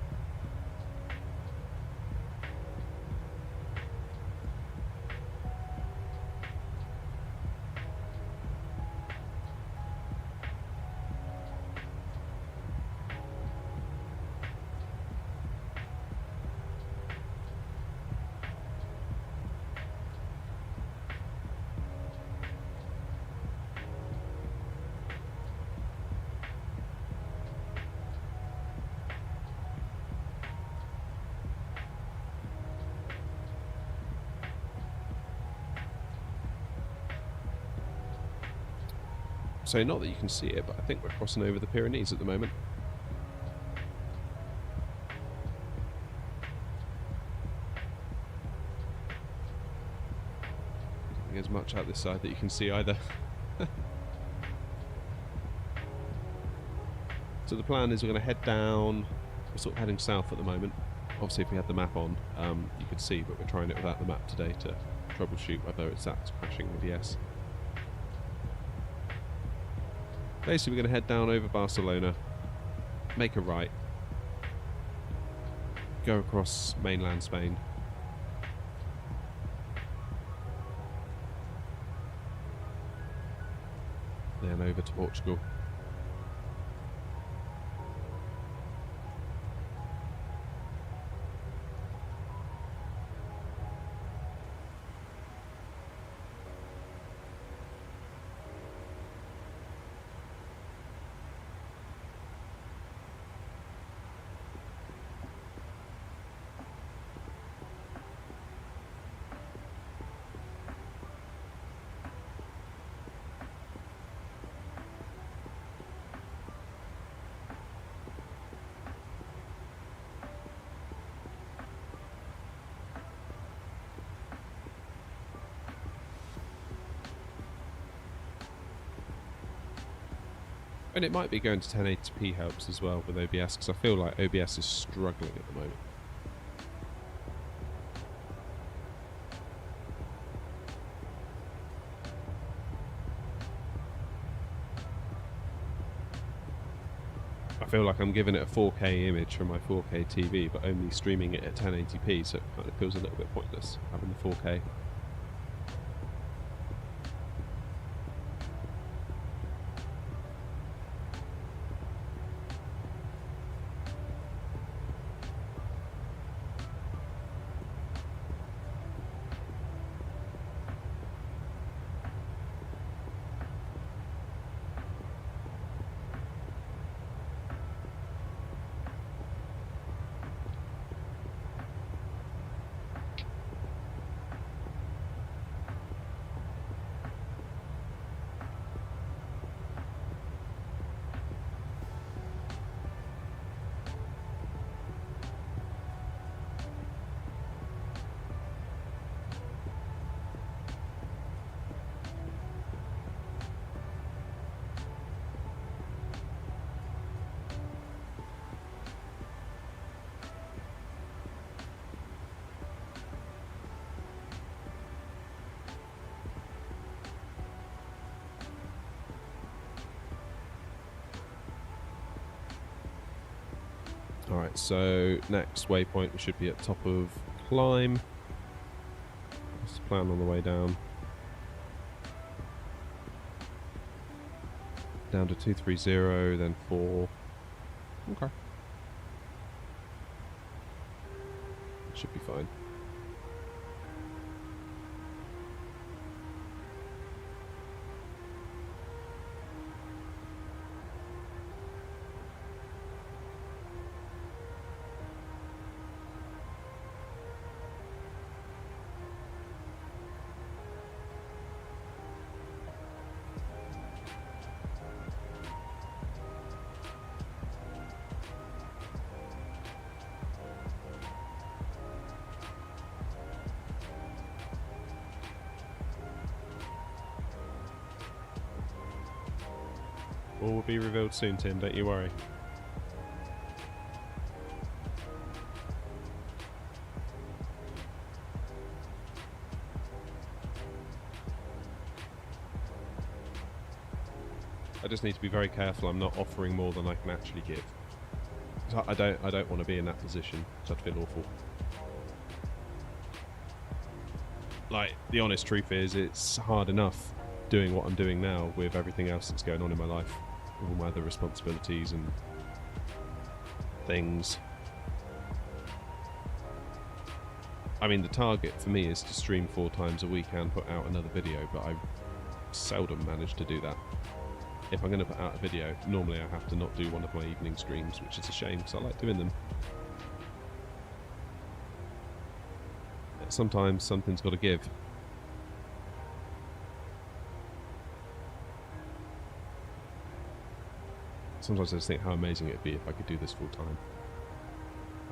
So not that you can see it, but I think we're crossing over the Pyrenees at the moment. Don't think there's much out this side that you can see either. So the plan is we're going to head down. We're sort of heading south at the moment. Obviously if we had the map on, you could see, but we're trying it without the map today to troubleshoot whether it's that crashing OBS. Basically we're going to head down over Barcelona, make a right, go across mainland Spain, then over to Portugal. And it might be going to 1080p helps as well with OBS, because I feel like OBS is struggling at the moment. I feel like I'm giving it a 4K image from my 4K TV, but only streaming it at 1080p, so it kind of feels a little bit pointless having the 4K. Alright, so next waypoint we should be at top of climb. What's the plan on the way down? Down to 230, then 4. Okay. Should be fine. All will be revealed soon, Tim, don't you worry. I just need to be very careful I'm not offering more than I can actually give. So I don't want to be in that position, so I'd feel awful. Like, the honest truth is, it's hard enough doing what I'm doing now with everything else that's going on in my life. All my other responsibilities and things. I mean, the target for me is to stream 4 times a week and put out another video, but I seldom manage to do that. If I'm going to put out a video, normally I have to not do one of my evening streams, which is a shame because I like doing them. Sometimes something's got to give. Sometimes I just think how amazing it would be if I could do this full time.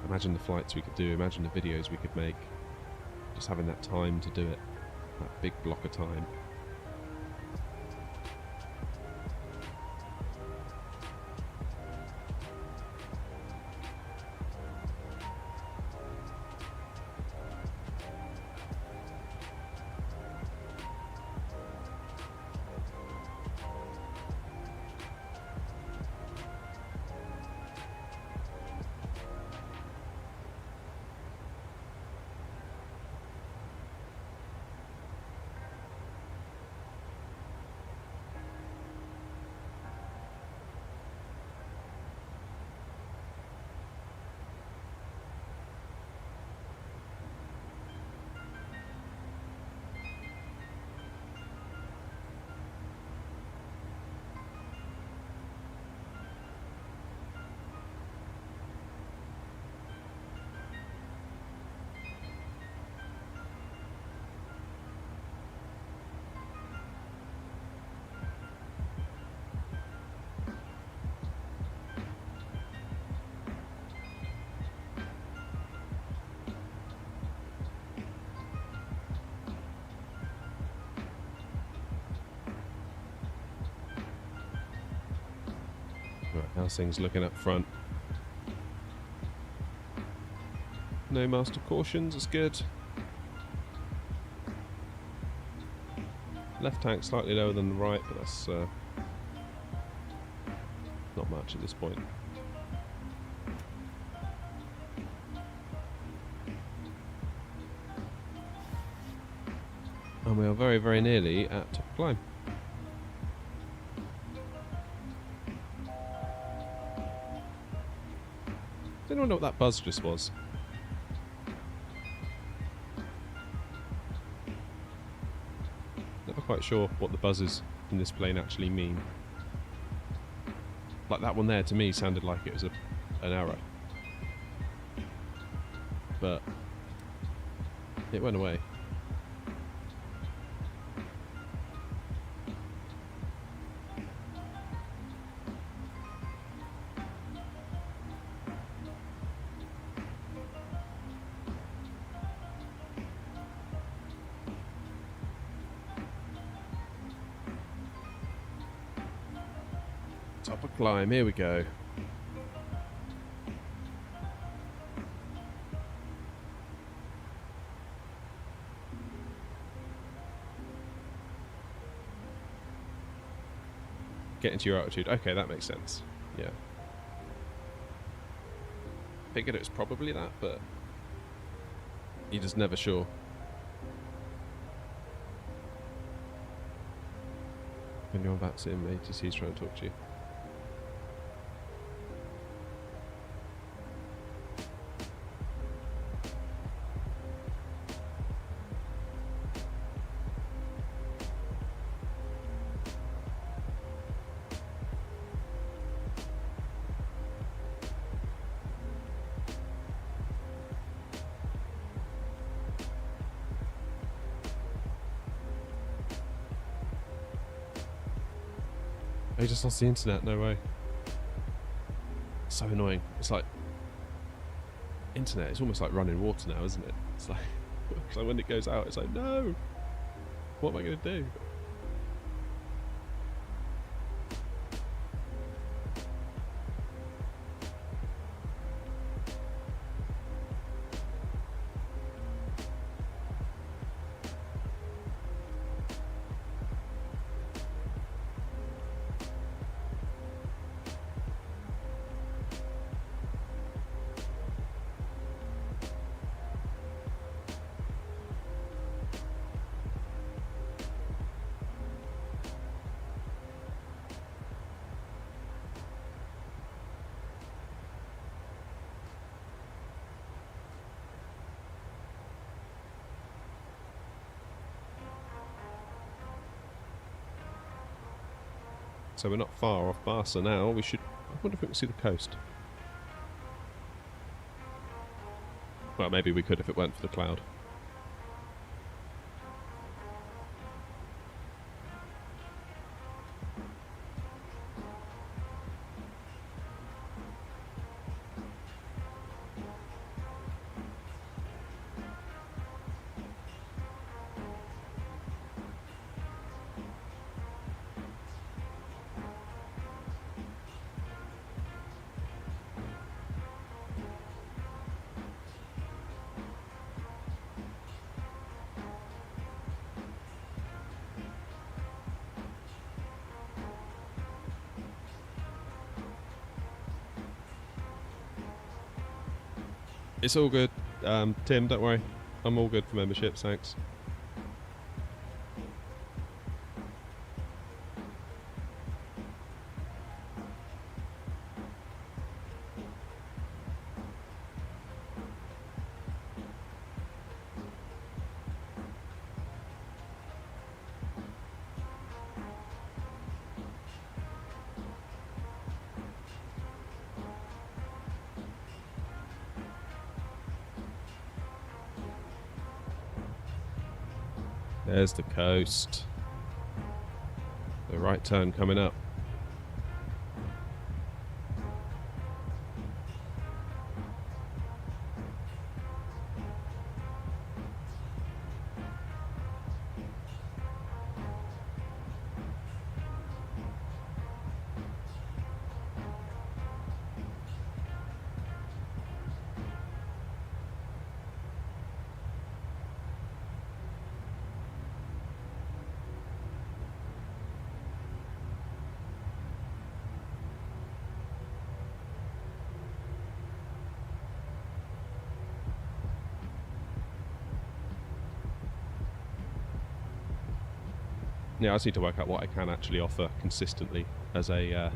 Imagine the flights we could do, imagine the videos we could make. Just having that time to do it. That big block of time. Right, how's things looking up front? No master cautions, it's good. Left tank slightly lower than the right, but that's not much at this point. And we are very, very nearly at top climb. Does anyone know what that buzz just was? Never quite sure what the buzzes in this plane actually mean. Like that one there to me sounded like it was an error. But it went away. Top of climb, here we go. Get into your altitude. Okay, that makes sense. Yeah. Figured it was probably that, but you're just never sure. When you're about to ATC's trying to talk to you. Oh, he just lost the internet, no way. So annoying. It's like internet, it's almost like running water now, isn't it? It's like, so when it goes out, it's like, no! What am I going to do? So we're not far off Barca now. We should... I wonder if we can see the coast. Well, maybe we could if it weren't for the cloud. It's all good. Tim, don't worry. I'm all good for memberships, thanks. There's the coast. The right turn coming up. Yeah, I just need to work out what I can actually offer consistently as a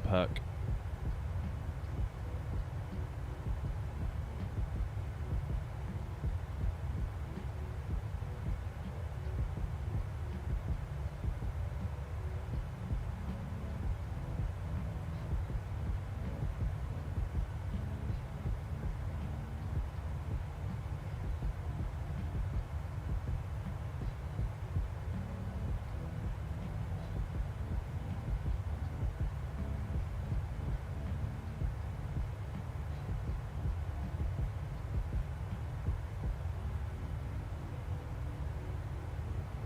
perk.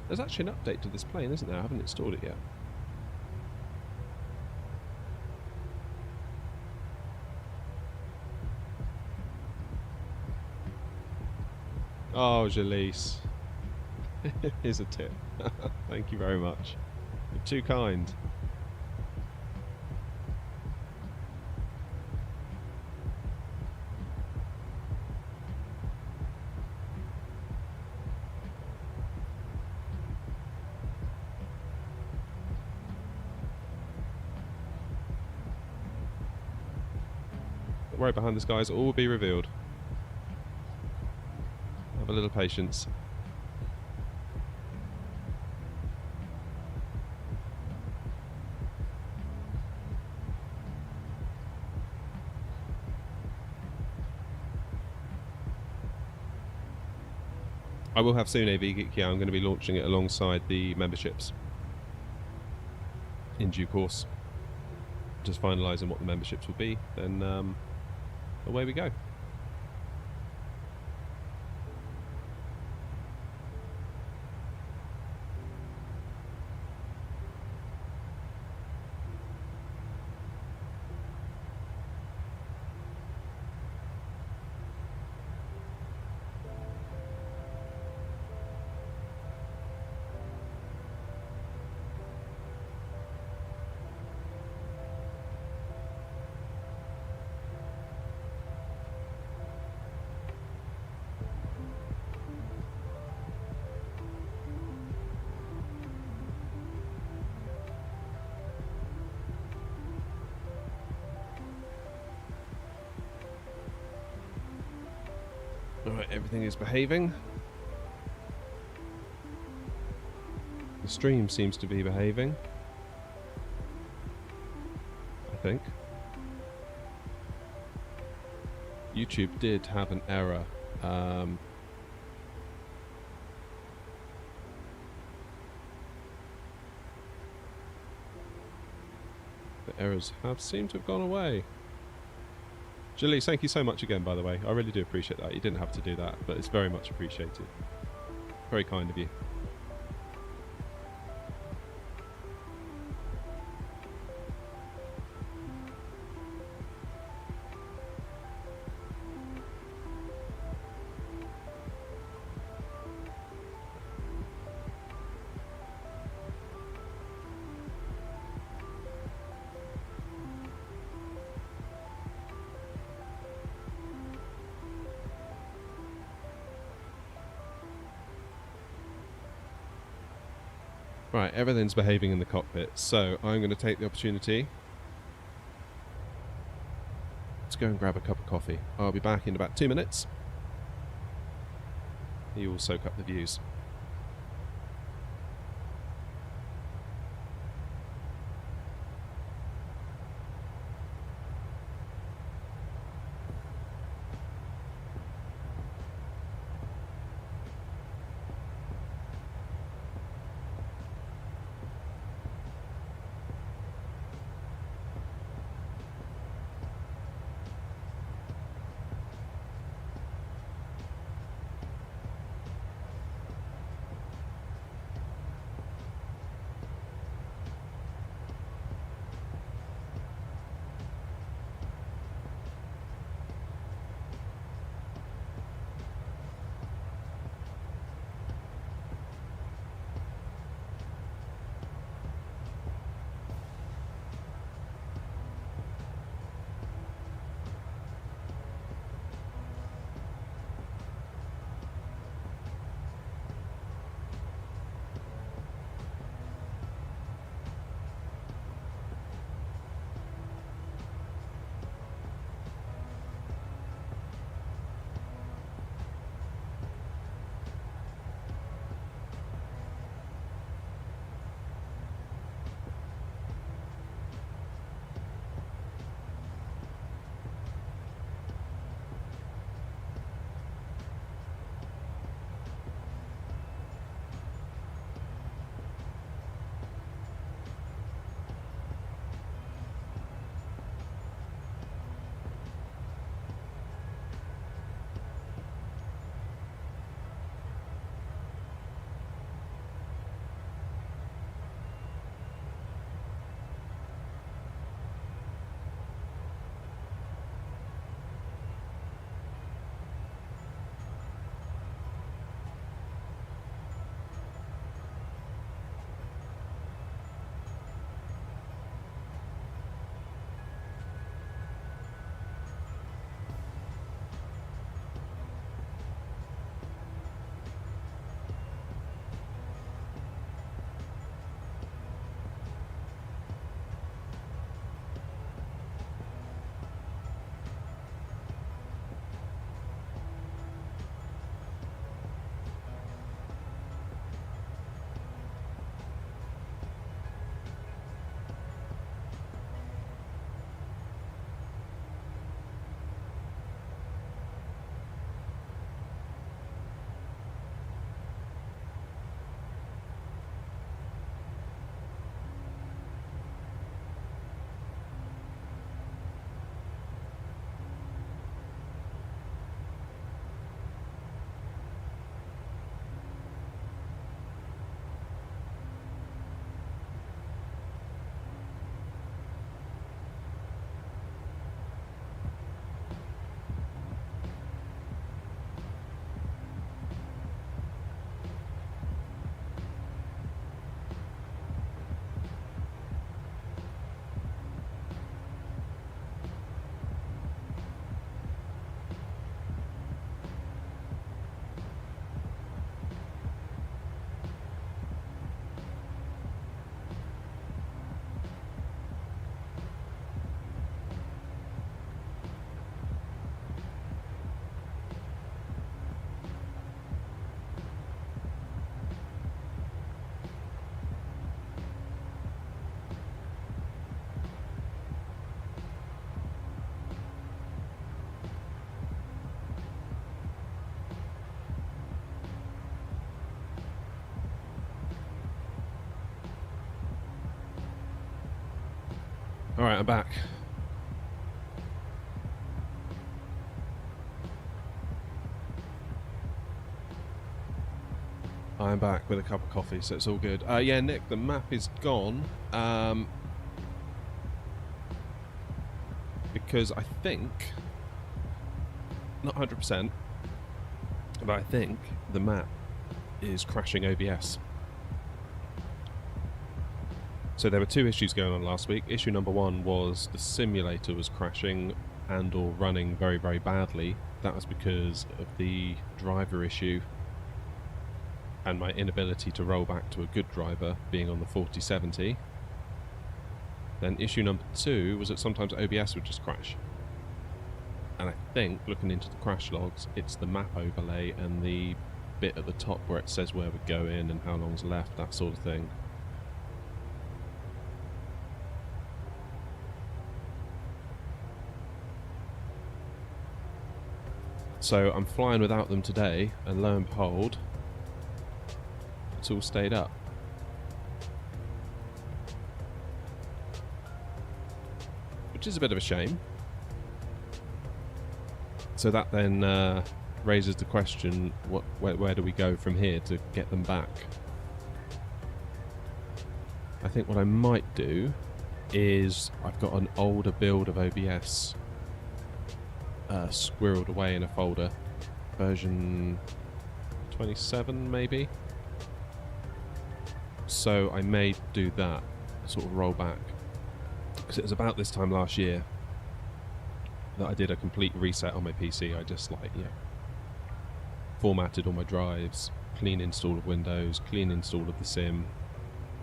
There's actually an update to this plane, isn't there? I haven't installed it yet. Oh, Jalise. Here's a tip. Thank you very much. You're too kind. Right behind this, guys, all will be revealed. Have a little patience. I will have soon a VGeek, yeah, I'm going to be launching it alongside the memberships in due course. Just finalising what the memberships will be, then away we go. Alright, everything is behaving. The stream seems to be behaving, I think. YouTube did have an error. The errors have seemed to have gone away. Julie, thank you so much again, by the way. I really do appreciate that. You didn't have to do that, but it's very much appreciated. Very kind of you. Right, everything's behaving in the cockpit, so I'm going to take the opportunity to go and grab a cup of coffee. I'll be back in about 2 minutes. You will soak up the views. Alright, I'm back. I'm back with a cup of coffee, so it's all good. Yeah, Nick, the map is gone. Because I think, not 100%, but I think the map is crashing OBS. So there were two issues going on last week. Issue number one was the simulator was crashing and or running very, very badly. That was because of the driver issue and my inability to roll back to a good driver being on the 4070. Then issue number 2 was that sometimes OBS would just crash. And I think, looking into the crash logs, it's the map overlay and the bit at the top where it says where we're going and how long's left, that sort of thing. So I'm flying without them today, and lo and behold, it's all stayed up. Which is a bit of a shame. So that then raises the question, where do we go from here to get them back? I think what I might is, I've got an older build of OBS squirreled away in a folder, version 27 maybe. So I may do that, sort of roll back, because it was about this time last year that I did a complete reset on my PC. I just formatted all my drives, clean install of Windows, clean install of the sim.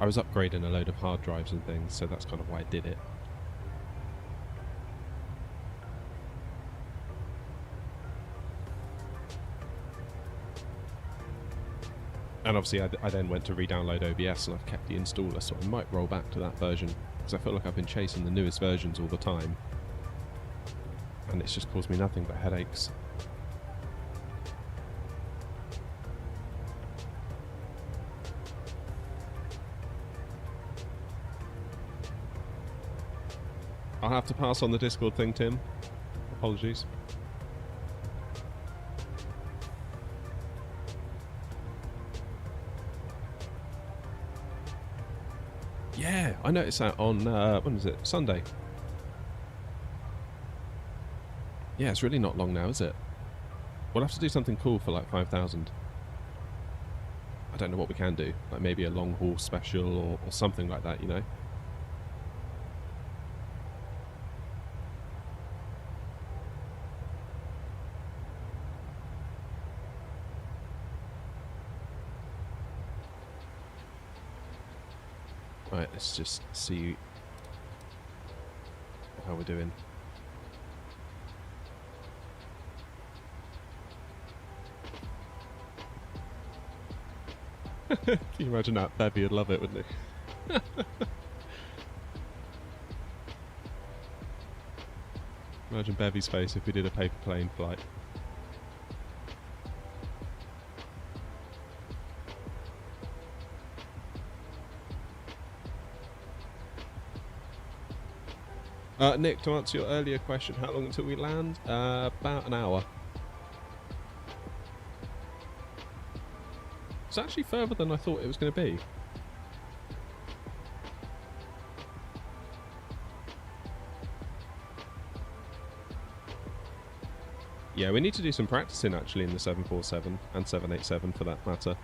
I was upgrading a load of hard drives and things, so that's kind of why I did it. And obviously I then went to re-download OBS, and I've kept the installer, so I might roll back to that version, because I feel like I've been chasing the newest versions all the time, and it's just caused me nothing but headaches. I'll have to pass on the Discord thing, Tim. Apologies. Yeah, I noticed that on, when is it? Sunday. Yeah, it's really not long now, is it? We'll have to do something cool for like 5,000. I don't know what we can do. Like maybe a long haul special or something like that, you know? Right, let's just see how we're doing. Can you imagine that? Bevy would love it, wouldn't he? Imagine Bevy's face if we did a paper plane flight. Nick, to answer your earlier question, how long until we land? About an hour. It's actually further than I thought it was going to be. Yeah, we need to do some practicing actually in the 747 and 787 for that matter.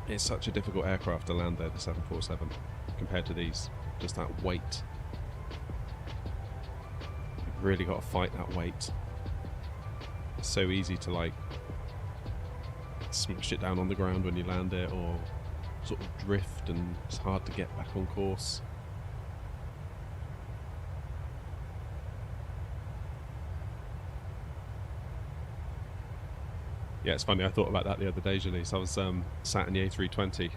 It's such a difficult aircraft to land there, the 747, compared to these. Just that weight. You've really got to fight that weight. It's so easy to like smash it down on the ground when you land it, or sort of drift, and it's hard to get back on course. Yeah, it's funny, I thought about that the other day, Janice. I was sat in the A320,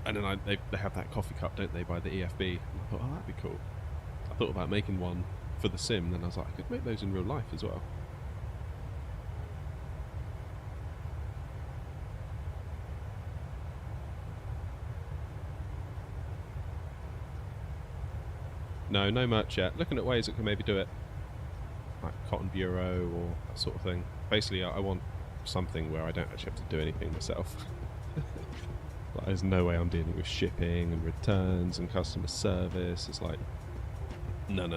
and then they have that coffee cup, don't they, by the EFB. And I thought, oh, that'd be cool. I thought about making one for the sim, then I was like, I could make those in real life as well. No merch yet. Looking at ways that can maybe do it. Like Cotton Bureau or that sort of thing. Basically, I want something where I don't actually have to do anything myself. Like, there's no way I'm dealing with shipping and returns and customer service. It's like, no.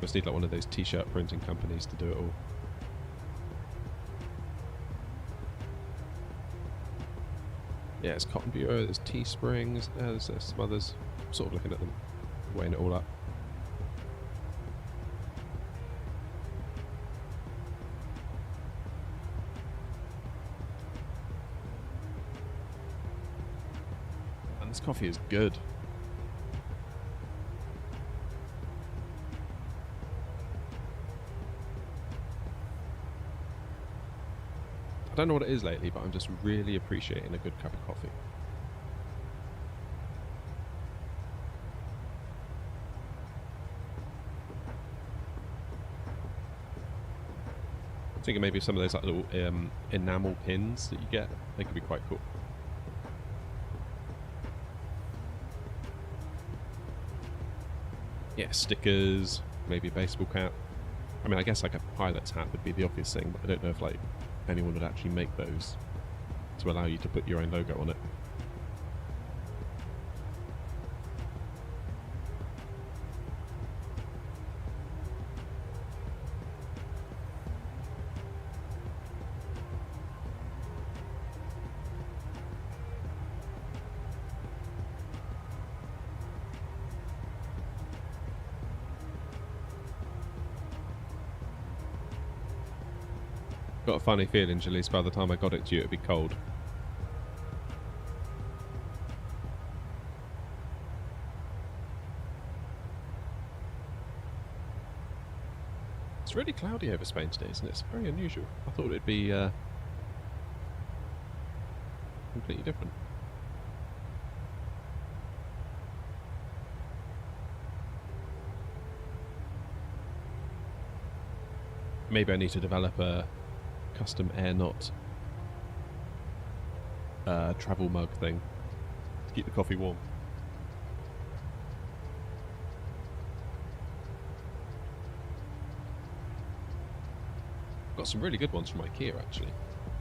Just need like one of those t-shirt printing companies to do it all. Yeah, it's Cotton Bureau, there's Teesprings, there's some others. I'm sort of looking at them, weighing it all up. And this coffee is good. I don't know what it is lately, but I'm just really appreciating a good cup of coffee. I'm thinking maybe some of those like little enamel pins that you get, they could be quite cool. Yeah, stickers, maybe a baseball cap. I mean, I guess like a pilot's hat would be the obvious thing, but I don't know if like anyone would actually make those to allow you to put your own logo on it. Got a funny feeling, Jalise, by the time I got it to you, it'd be cold. It's really cloudy over Spain today, isn't it? It's very unusual. I thought it'd be completely different. Maybe I need to develop a custom air-knot travel mug thing to keep the coffee warm. Got some really good ones from IKEA actually.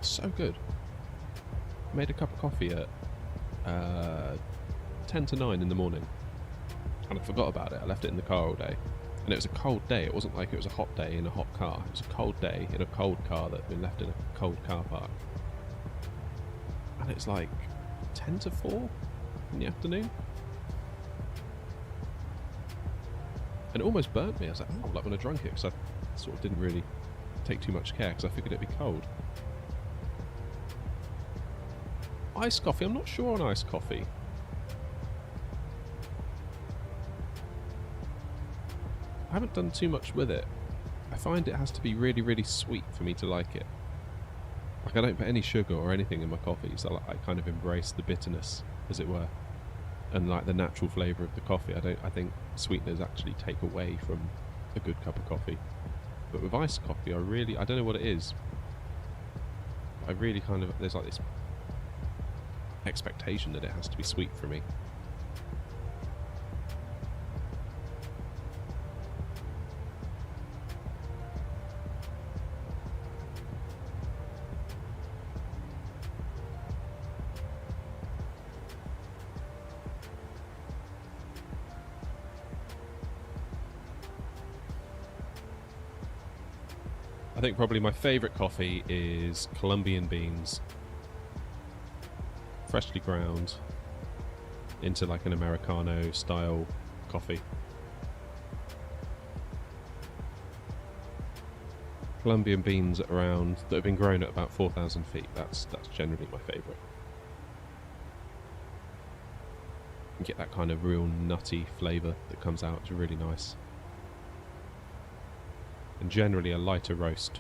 So good. Made a cup of coffee at 10 to 9 in the morning and I forgot about it. I left it in the car all day. And it was a cold day. It wasn't like it was a hot day in a hot car. It was a cold day in a cold car that had been left in a cold car park. And it's like 10 to 4 in the afternoon. And it almost burnt me. I was like, oh, like when I drank it, because I sort of didn't really take too much care because I figured it'd be cold. Iced coffee. I'm not sure on iced coffee. I haven't done too much with it. I find it has to be really, really sweet for me to like it. Like I don't put any sugar or anything in my coffees. I kind of embrace the bitterness, as it were, and like the natural flavour of the coffee. I think sweeteners actually take away from a good cup of coffee. But with iced coffee, I don't know what it is. I really kind of, there's like this expectation that it has to be sweet for me. I think probably my favourite coffee is Colombian beans, freshly ground into like an Americano style coffee. Colombian beans that have been grown at about 4,000 feet. That's generally my favourite. You get that kind of real nutty flavour that comes out. It's really nice. And generally a lighter roast.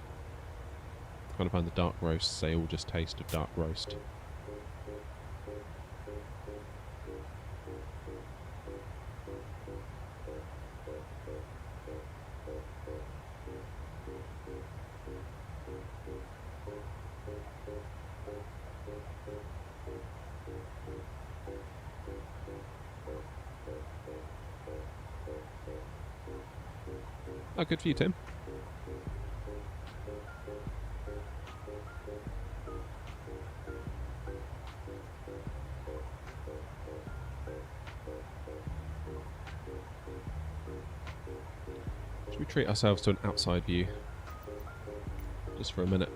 I kind of find the dark roasts, they all just taste of dark roast. Oh, good for you, Tim. We treat ourselves to an outside view, just for a minute.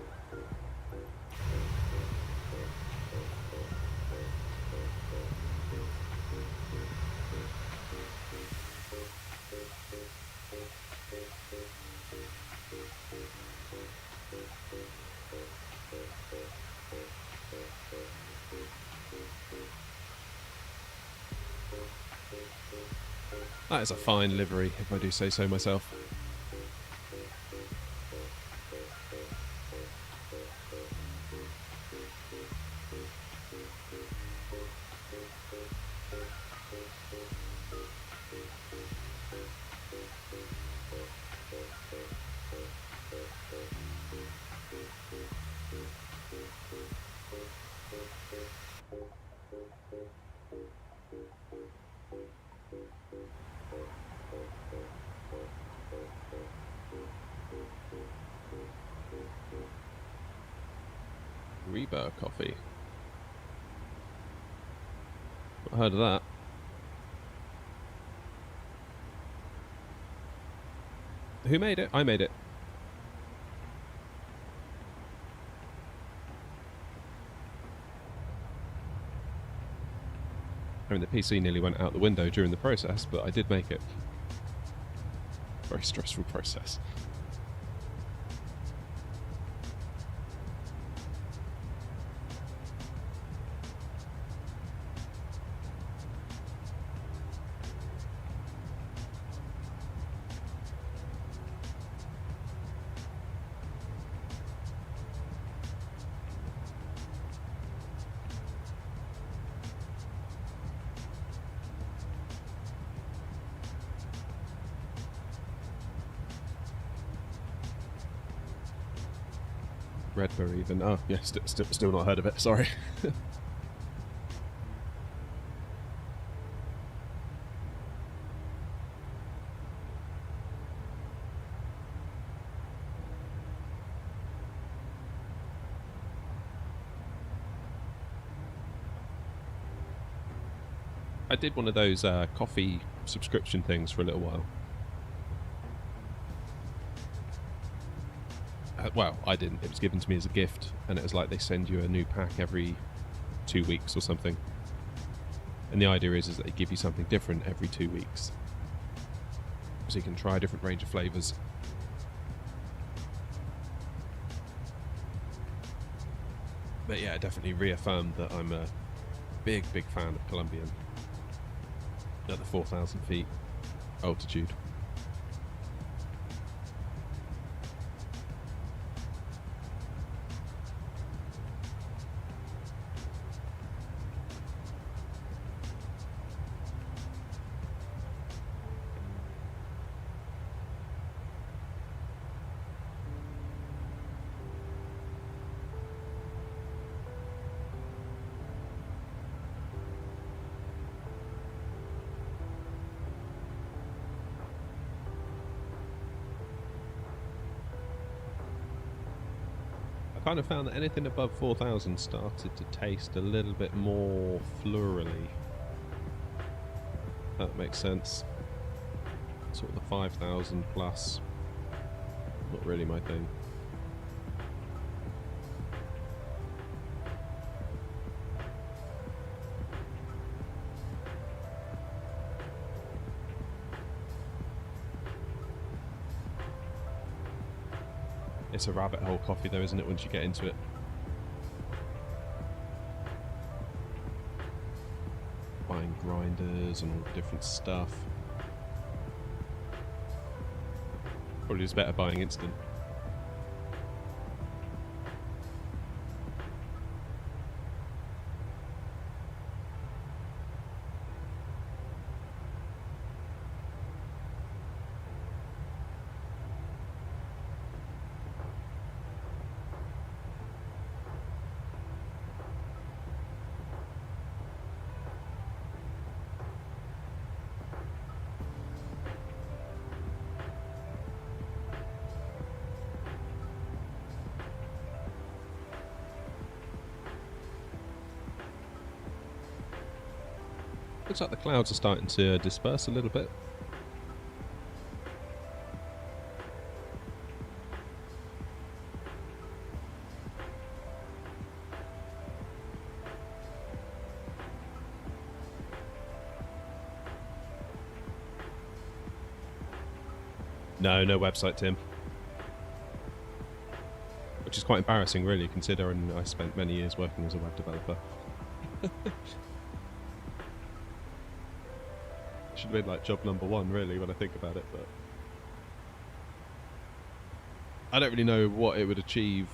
That is a fine livery, if I do say so myself. Reba coffee. Not heard of that. Who made it? I made it. I mean, the PC nearly went out the window during the process, but I did make it. Very stressful process. Redbury even. Oh, yeah, still not heard of it, sorry. I did one of those coffee subscription things for a little while. Well, I didn't. It was given to me as a gift, and it was like they send you a new pack every 2 weeks or something. And the idea is that they give you something different every 2 weeks. So you can try a different range of flavours. But yeah, it definitely reaffirmed that I'm a big fan of Colombian at the 4,000 feet altitude. I kind of found that anything above 4,000 started to taste a little bit more florally. That makes sense. Sort of the 5,000 plus, not really my thing. It's a rabbit hole coffee though, isn't it, once you get into it? Buying grinders and all the different stuff. Probably just better buying instant. Looks like the clouds are starting to disperse a little bit. No, no website, Tim. Which is quite embarrassing, really, considering I spent many years working as a web developer. Should have been like job number one, really, when I think about it, but I don't really know what it would achieve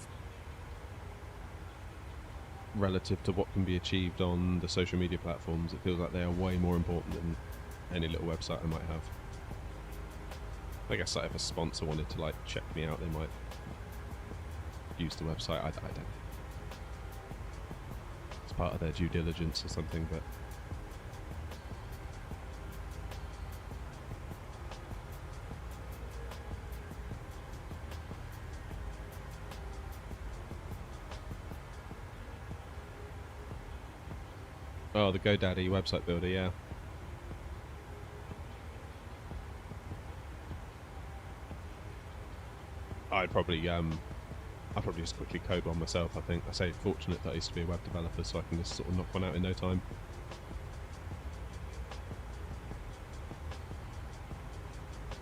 relative to what can be achieved on the social media platforms. It feels like they are way more important than any little website I might have. I guess like if a sponsor wanted to like check me out, they might use the website. I don't know. It's part of their due diligence or something, but oh, the GoDaddy website builder, yeah. I'd probably just quickly code one myself. I think I say fortunate that I used to be a web developer, so I can just sort of knock one out in no time.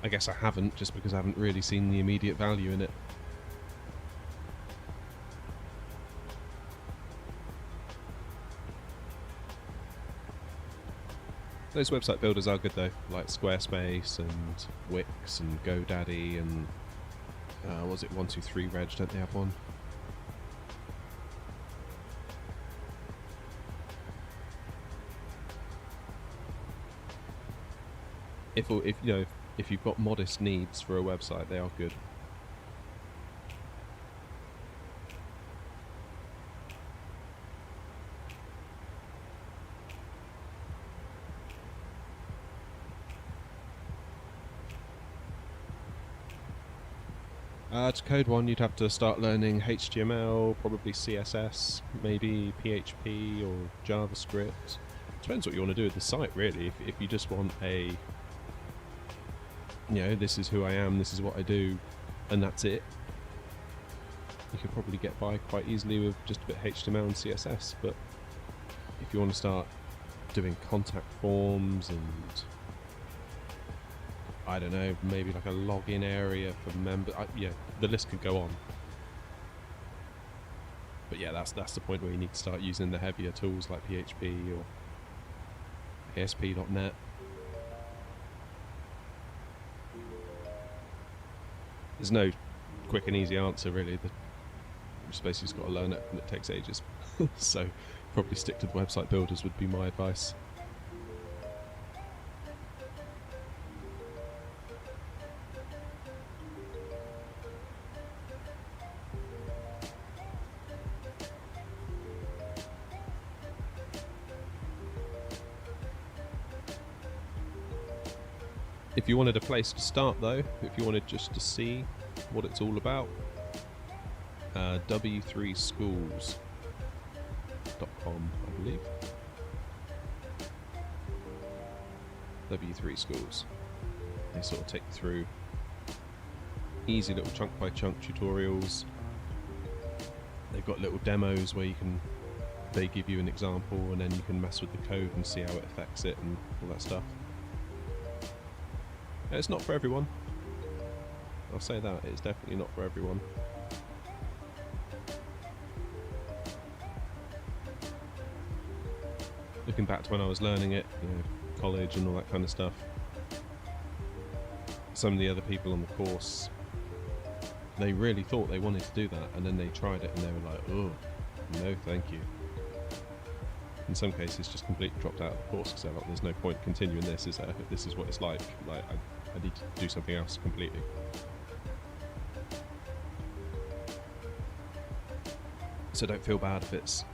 I guess I haven't, just because I haven't really seen the immediate value in it. Those website builders are good though, like Squarespace and Wix and GoDaddy and was it 123reg? Don't they have one? If you know, if you've got modest needs for a website, they are good. To code one, you'd have to start learning HTML, probably CSS, maybe PHP or JavaScript. Depends what you want to do with the site, really. If you just want a, you know, this is who I am, this is what I do, and that's it, you could probably get by quite easily with just a bit of HTML and CSS. But if you want to start doing contact forms and I don't know, maybe like a login area for members. Yeah, the list could go on. But yeah, that's the point where you need to start using the heavier tools like PHP or ASP.NET. There's no quick and easy answer, really. You basically just got to learn it, and it takes ages. So probably stick to the website builders would be my advice. If you wanted a place to start though, if you wanted just to see what it's all about, w3schools.com, I believe. W3 Schools. They sort of take you through easy little chunk by chunk tutorials. They've got little demos where they give you an example and then you can mess with the code and see how it affects it and all that stuff. It's not for everyone. I'll say that, it's definitely not for everyone. Looking back to when I was learning it, you know, college and all that kind of stuff, some of the other people on the course, they really thought they wanted to do that, and then they tried it and they were like, oh, no thank you. In some cases just completely dropped out of the course because they're like, there's no point continuing this, is there? If this is what it's like I need to do something else completely. So don't feel bad if it's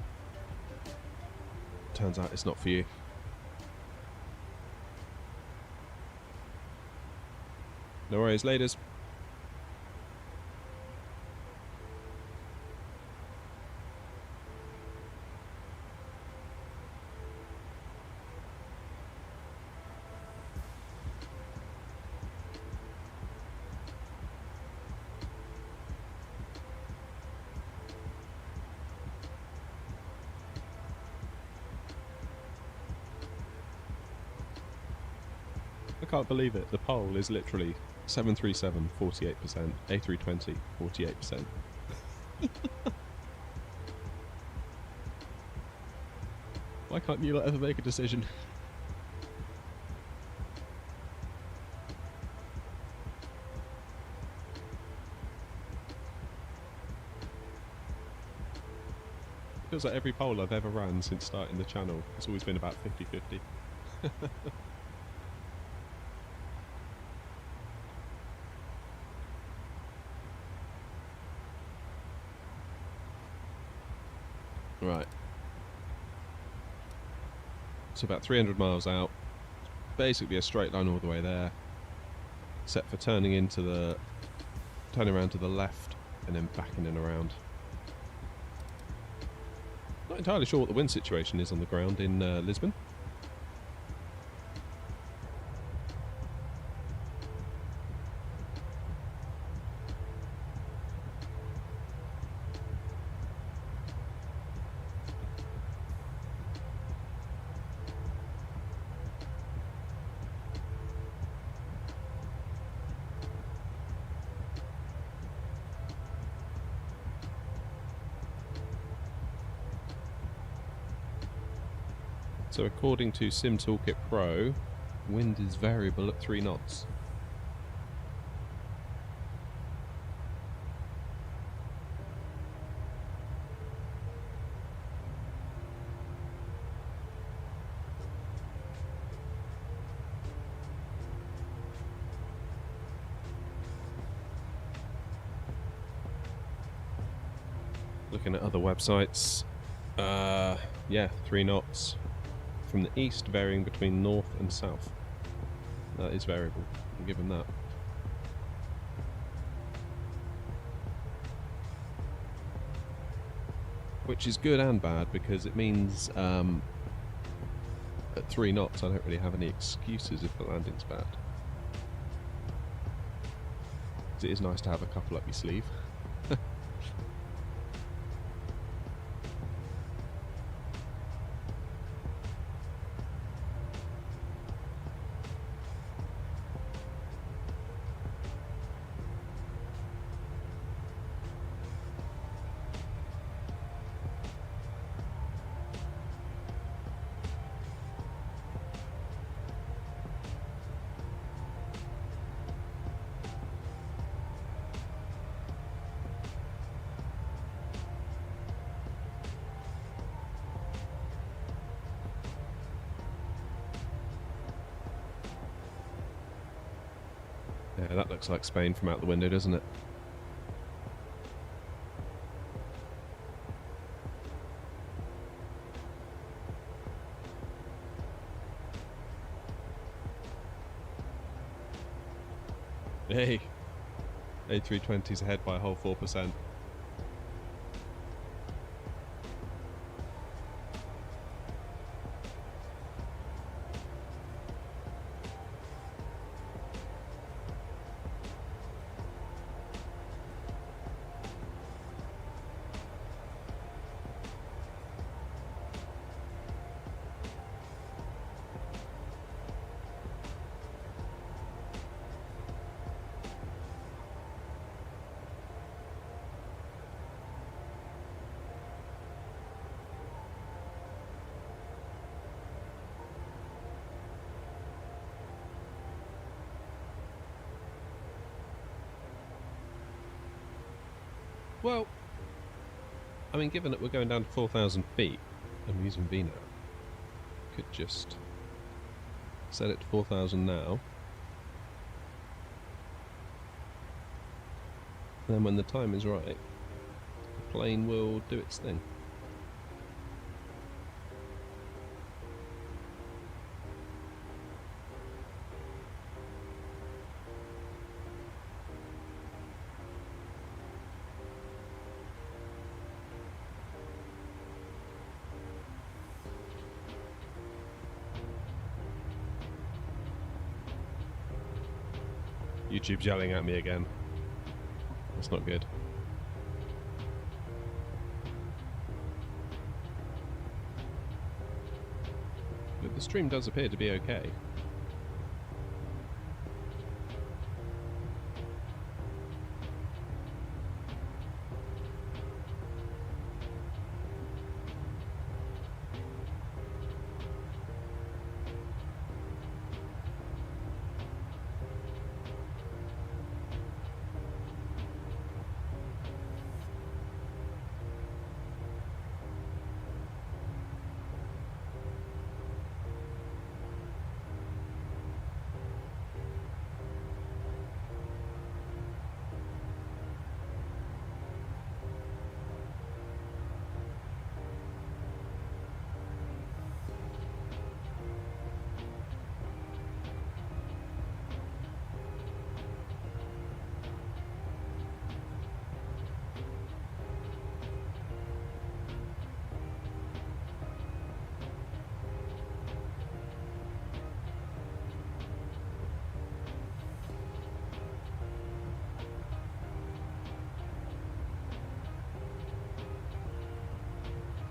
turns out it's not for you. No worries, ladies. I can't believe it. The poll is literally 737, 48%. A320, 48%. Why can't you ever make a decision? Feels like every poll I've ever ran since starting the channel, it's always been about 50-50. Right. So about 300 miles out. Basically a straight line all the way there. Except for turning around to the left and then backing in around. Not entirely sure what the wind situation is on the ground in Lisbon. So according to Sim Toolkit Pro, wind is variable at 3 knots. Looking at other websites, yeah, 3 knots. From the east, varying between north and south. That is variable, I'll give them that. Which is good and bad, because it means at 3 knots I don't really have any excuses if the landing's bad. It is nice to have a couple up your sleeve. Yeah, that looks like Spain from out the window, doesn't it? Hey, A320's ahead by a whole 4%. Well, I mean, given that we're going down to 4,000 feet and we're using VNAV, could just set it to 4,000 now. And then when the time is right, the plane will do its thing. YouTube's yelling at me again. That's not good. But the stream does appear to be okay.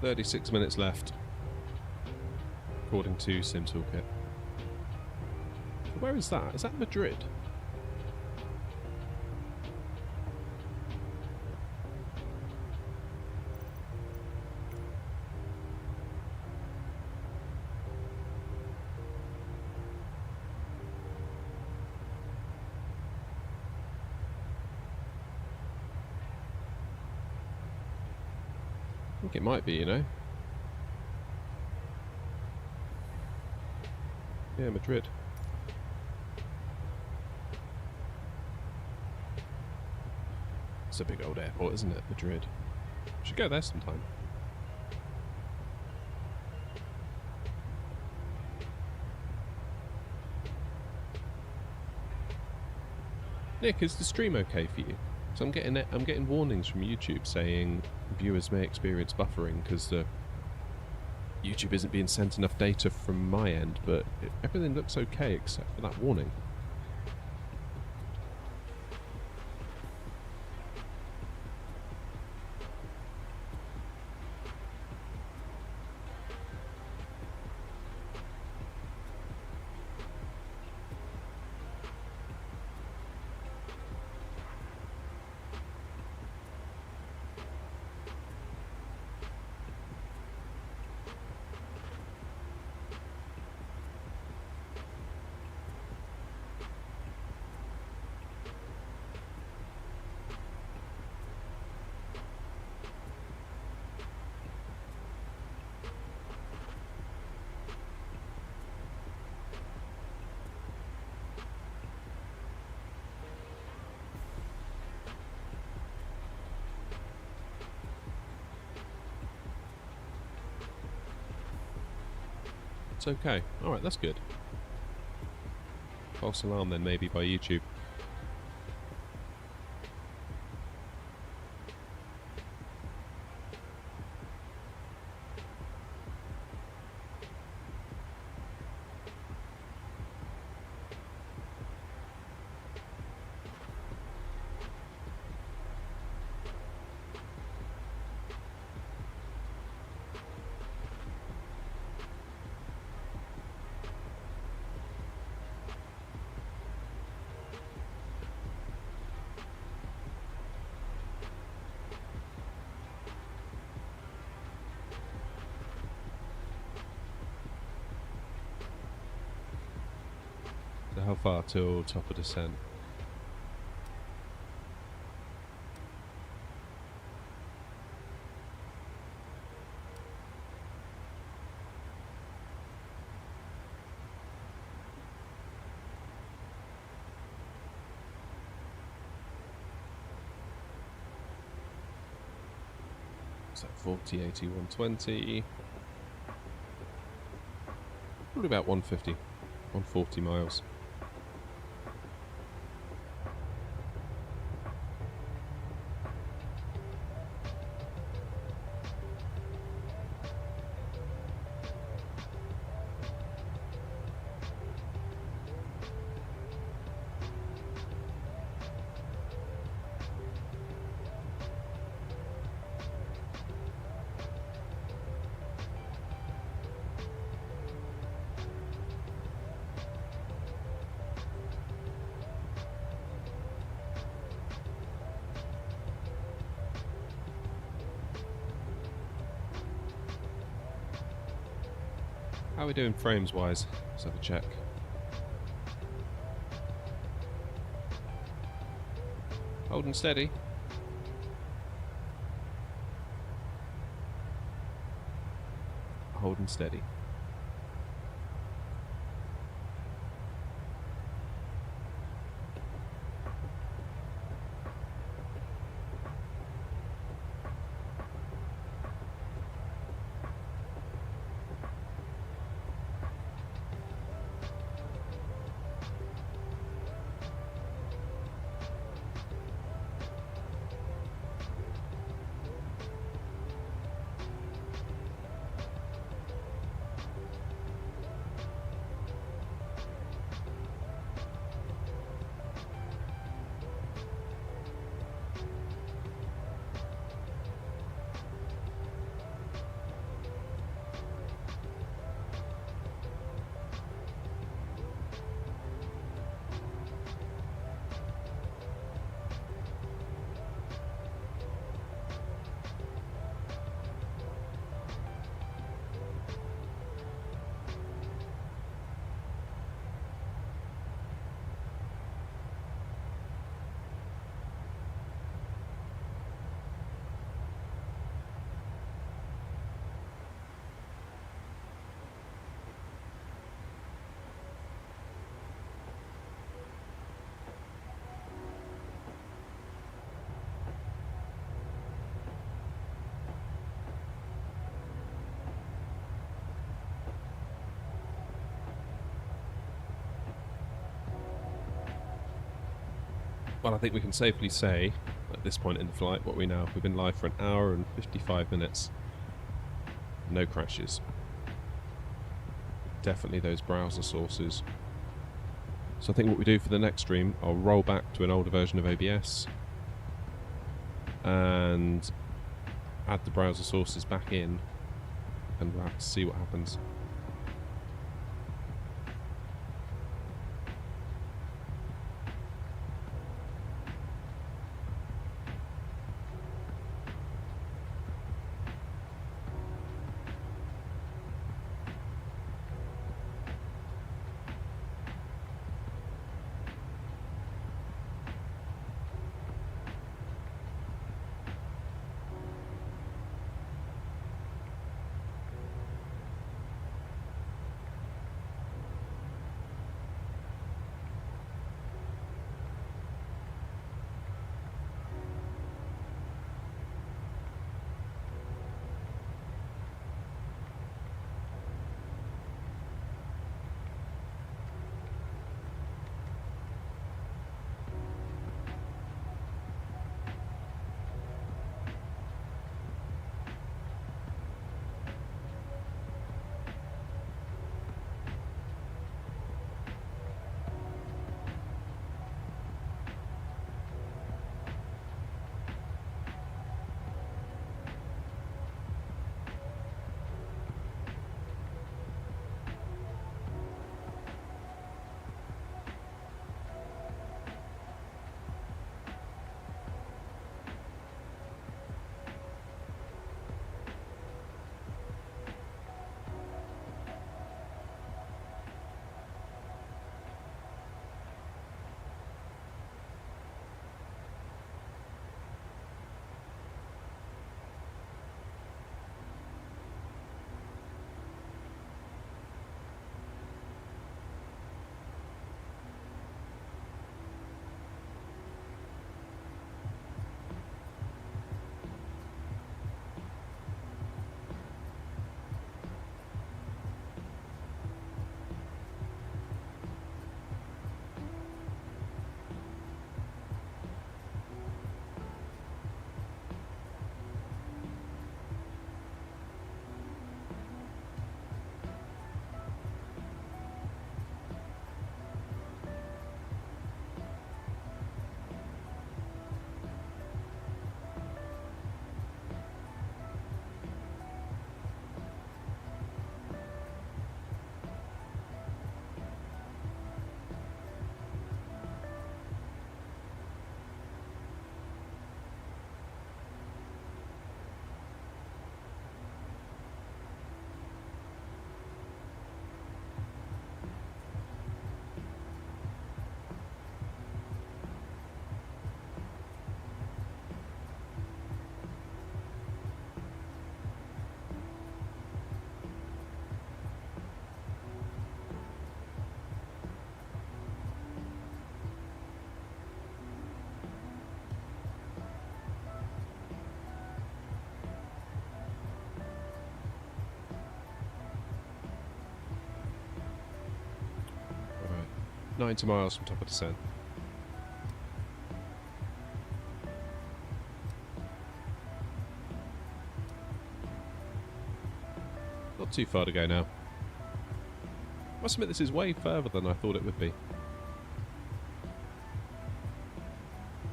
36 minutes left, according to SimToolkit. Where is that? Is that Madrid? I think it might be, you know. Yeah, Madrid. It's a big old airport, isn't it, Madrid? Should go there sometime. Nick, is the stream okay for you? So I'm getting warnings from YouTube saying viewers may experience buffering because the YouTube isn't being sent enough data from my end, but everything looks okay except for that warning. It's okay. Alright, that's good. False alarm then, maybe, by YouTube. So how far till top of descent? So 40, 80, 120. Probably about 150, 140 miles. How are we doing frames wise? Let's have a check. Holding steady. Holding steady. Well, I think we can safely say, at this point in the flight, what we know, we've been live for an hour and 55 minutes. No crashes. Definitely those browser sources. So I think what we do for the next stream, I'll roll back to an older version of OBS and add the browser sources back in, and we'll have to see what happens. Alright, 90 miles from top of descent. Not too far to go now. Must admit, this is way further than I thought it would be.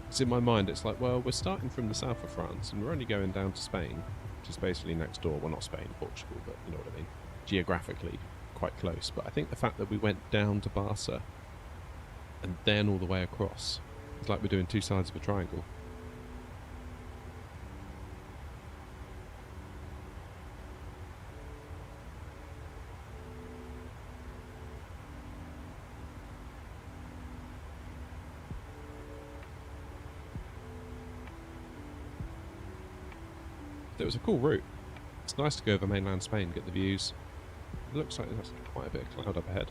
Because in my mind it's like, well, we're starting from the south of France and we're only going down to Spain, which is basically next door. Well, not Spain, Portugal, but you know what I mean. Geographically, quite close. But I think the fact that we went down to Barca and then all the way across, it's like we're doing two sides of a triangle. It was a cool route. It's nice to go over mainland Spain, get the views. It looks like there's quite a bit of cloud up ahead.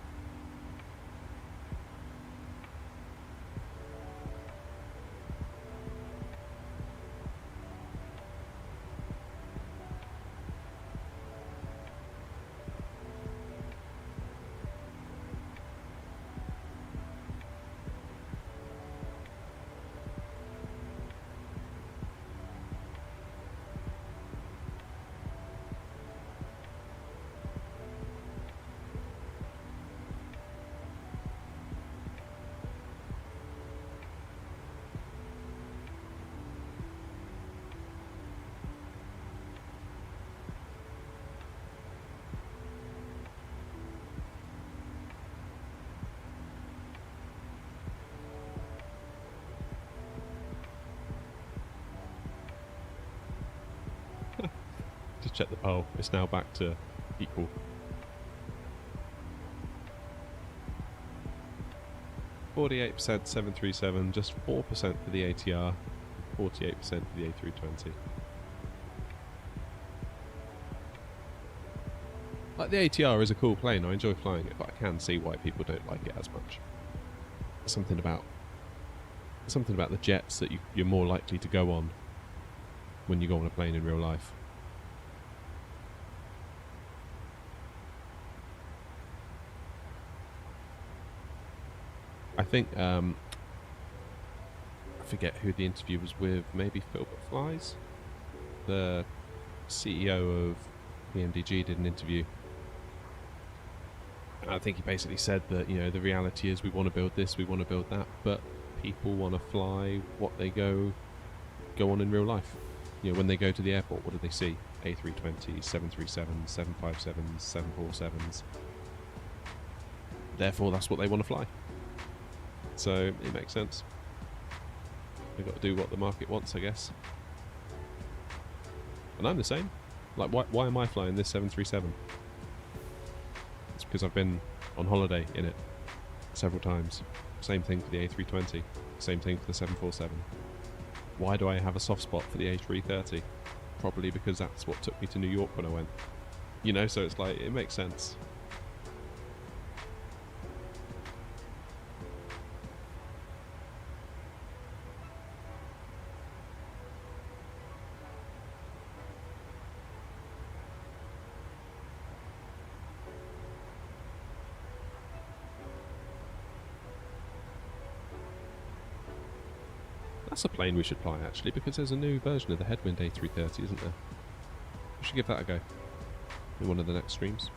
check the poll. It's now back to equal. %, 737, just 4% for the ATR, 48% for the A320. Like, the ATR is a cool plane, I enjoy flying it, but I can see why people don't like it as much. Something about the jets that you're more likely to go on when you go on a plane in real life. I think, I forget who the interview was with, maybe Philbert Flies? The CEO of PMDG did an interview. And I think he basically said that, you know, the reality is we want to build this, we want to build that, but people want to fly what they go on in real life. You know, when they go to the airport, what do they see? A320s, 737s, 757s, 747s. Therefore, that's what they want to fly. So it makes sense. They've got to do what the market wants, I guess. And I'm the same. Like, why am I flying this 737? It's because I've been on holiday in it several times. Same thing for the A320. Same thing for the 747. Why do I have a soft spot for the A330? Probably because that's what took me to New York when I went. You know, so it's like, it makes sense. That's a plane we should fly, actually, because there's a new version of the Headwind A330, isn't there? We should give that a go in one of the next streams.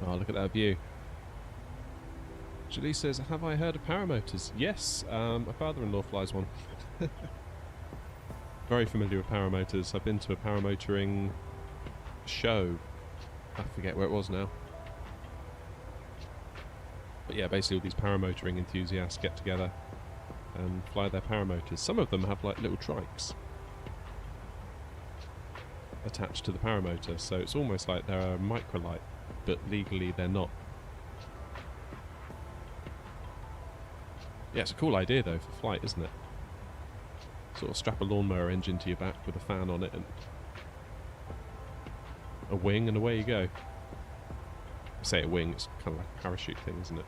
Oh, look at that view. Julie says, have I heard of paramotors? Yes, my father-in-law flies one. Very familiar with paramotors. I've been to a paramotoring show. I forget where it was now. But yeah, basically all these paramotoring enthusiasts get together and fly their paramotors. Some of them have like little trikes attached to the paramotor, so it's almost like they're a microlight, but legally they're not. Yeah, it's a cool idea though for flight, isn't it? Sort of strap a lawnmower engine to your back with a fan on it and a wing, and away you go. I say a wing, it's kind of like a parachute thing, isn't it?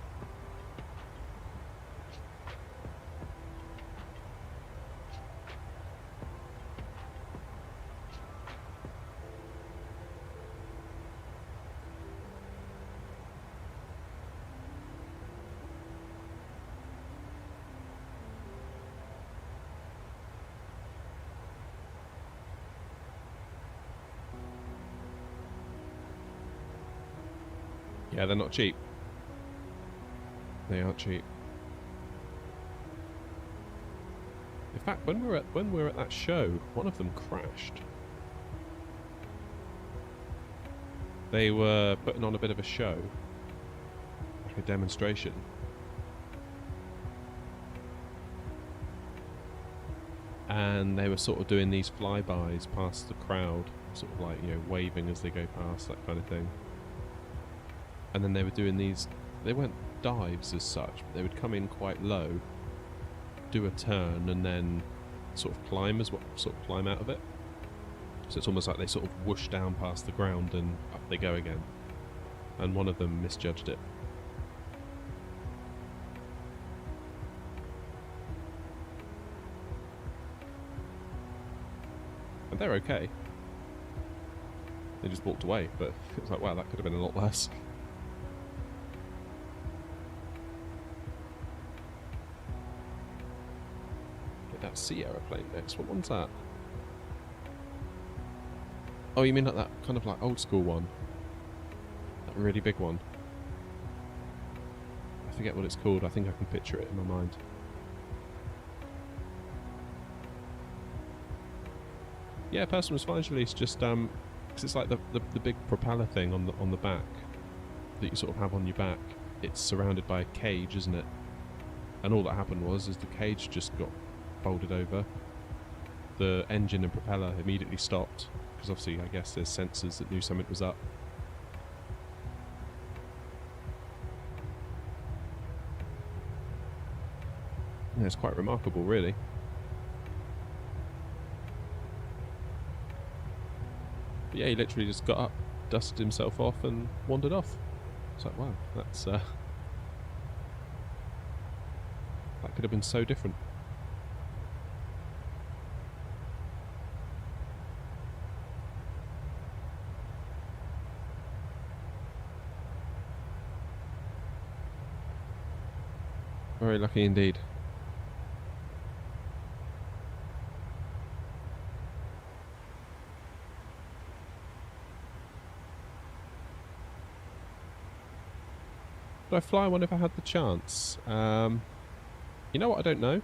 Yeah, they're not cheap. They aren't cheap. In fact, when we were at that show, one of them crashed. They were putting on a bit of a show, like a demonstration. And they were sort of doing these flybys past the crowd, sort of like, you know, waving as they go past, that kind of thing. And then they were doing these, they weren't dives as such, but they would come in quite low, do a turn, and then sort of climb climb out of it. So it's almost like they sort of whoosh down past the ground and up they go again. And one of them misjudged it. And they're okay. They just walked away, but it was like, wow, that could have been a lot worse. That sea aeroplane next. What one's that? Oh, you mean like that kind of like old school one? That really big one? I forget what it's called. I think I can picture it in my mind. Yeah, person was fine, it's just because it's like the big propeller thing on the back that you sort of have on your back. It's surrounded by a cage, isn't it? And all that happened was the cage just got folded over. The engine and propeller immediately stopped because obviously I guess there's sensors that knew something was up. Yeah, it's quite remarkable, really. But yeah, he literally just got up, dusted himself off and wandered off. It's like, wow, that's that could have been so different. Very lucky indeed. Would I fly one if I had the chance? You know what, I don't know.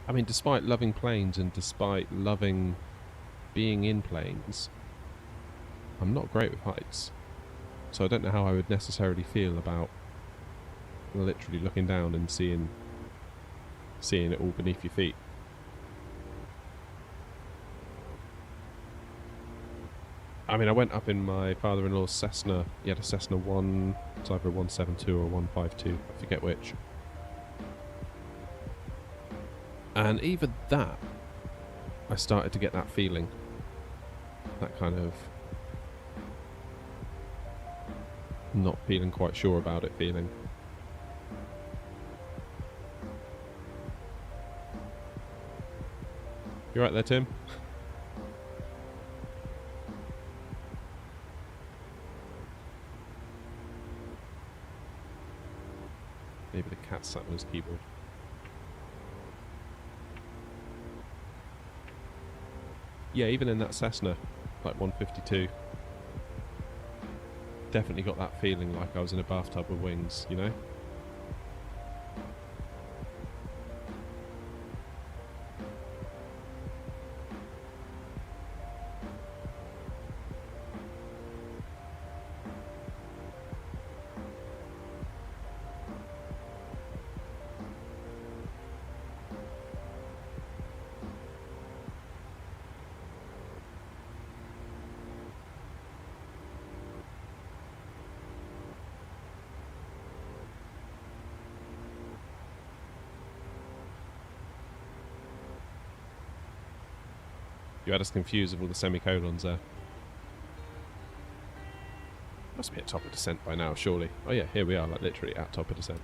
I mean, despite loving planes and despite loving being in planes, I'm not great with heights. So I don't know how I would necessarily feel about literally looking down and seeing it all beneath your feet. I mean, I went up in my father-in-law's Cessna. He had a Cessna 1, it's either a 172 or a 152, I forget which. And even that, I started to get that feeling. That kind of not feeling quite sure about it feeling. You right there, Tim? Maybe the cat sat on his keyboard. Yeah, even in that Cessna, like 152, definitely got that feeling like I was in a bathtub with wings, you know? You had us confused with all the semicolons there. Must be at top of descent by now, surely. Oh yeah, here we are, like literally at top of descent.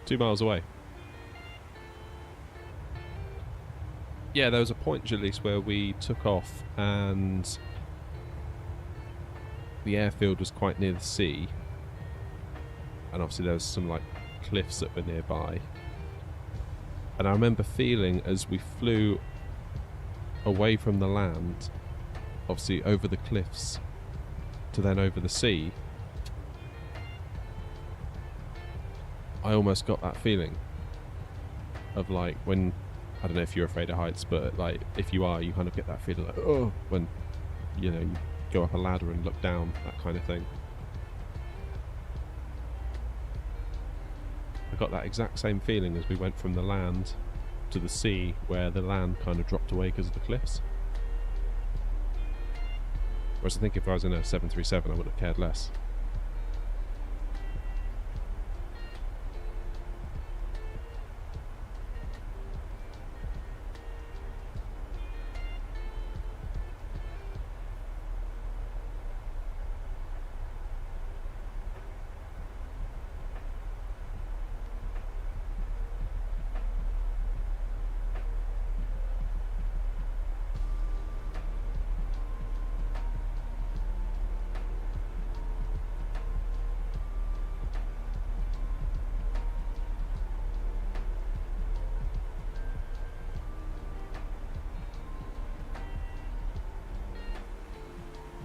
2 miles away. Yeah, there was a point, Jalise, where we took off and the airfield was quite near the sea. And obviously there was some like cliffs that were nearby. And I remember feeling as we flew away from the land, obviously over the cliffs to then over the sea, I almost got that feeling of like when, I don't know if you're afraid of heights, but like if you are, you kind of get that feeling like, oh, when, you know, you go up a ladder and look down, that kind of thing. I got that exact same feeling as we went from the land to the sea, where the land kind of dropped away because of the cliffs. Whereas I think if I was in a 737, I would have cared less.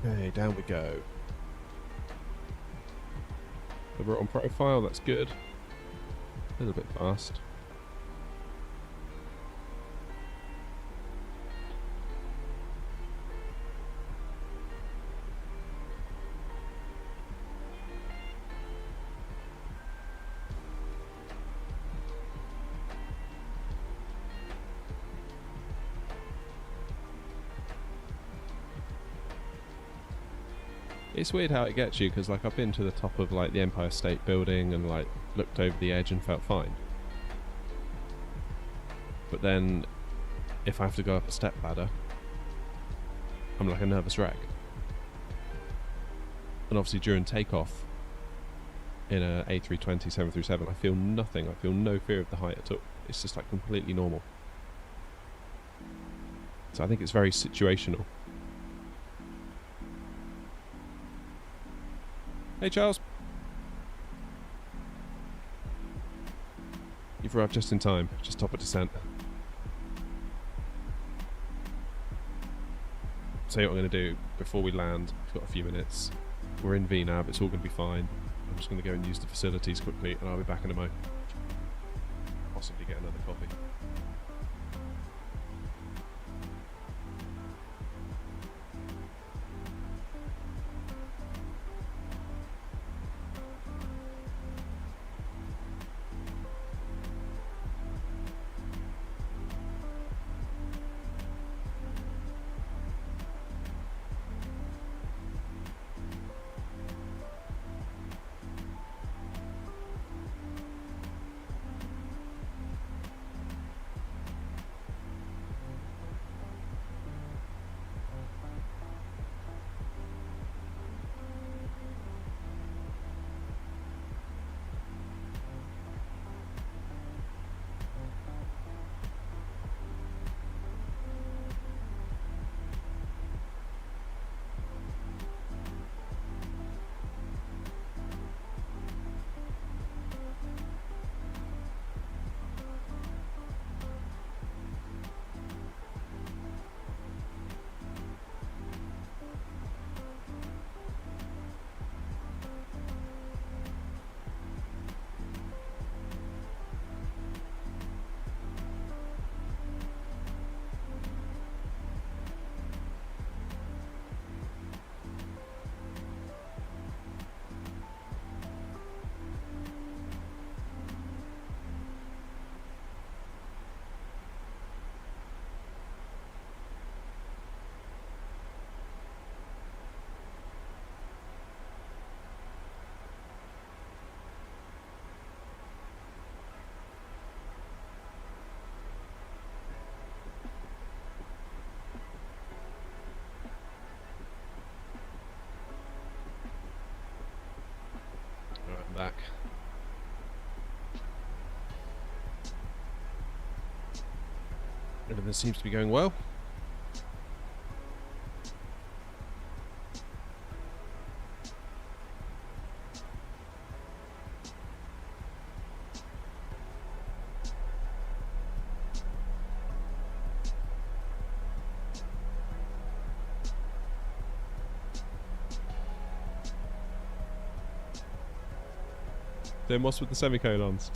Okay, down we go. So we're on profile, that's good. A little bit fast. It's weird how it gets you, because like I've been to the top of like the Empire State Building and like looked over the edge and felt fine. But then if I have to go up a step ladder, I'm like a nervous wreck. And obviously during takeoff in a A320 737, I feel nothing. I feel no fear of the height at all. It's just like completely normal. So I think it's very situational. Hey Charles. You've arrived just in time, just top of descent. So what I'm going to do before we land, we've got a few minutes. We're in VNAV, it's all going to be fine. I'm just going to go and use the facilities quickly and I'll be back in a mo. Possibly get another coffee. back. Everything seems to be going well. Then what's with the semicolons?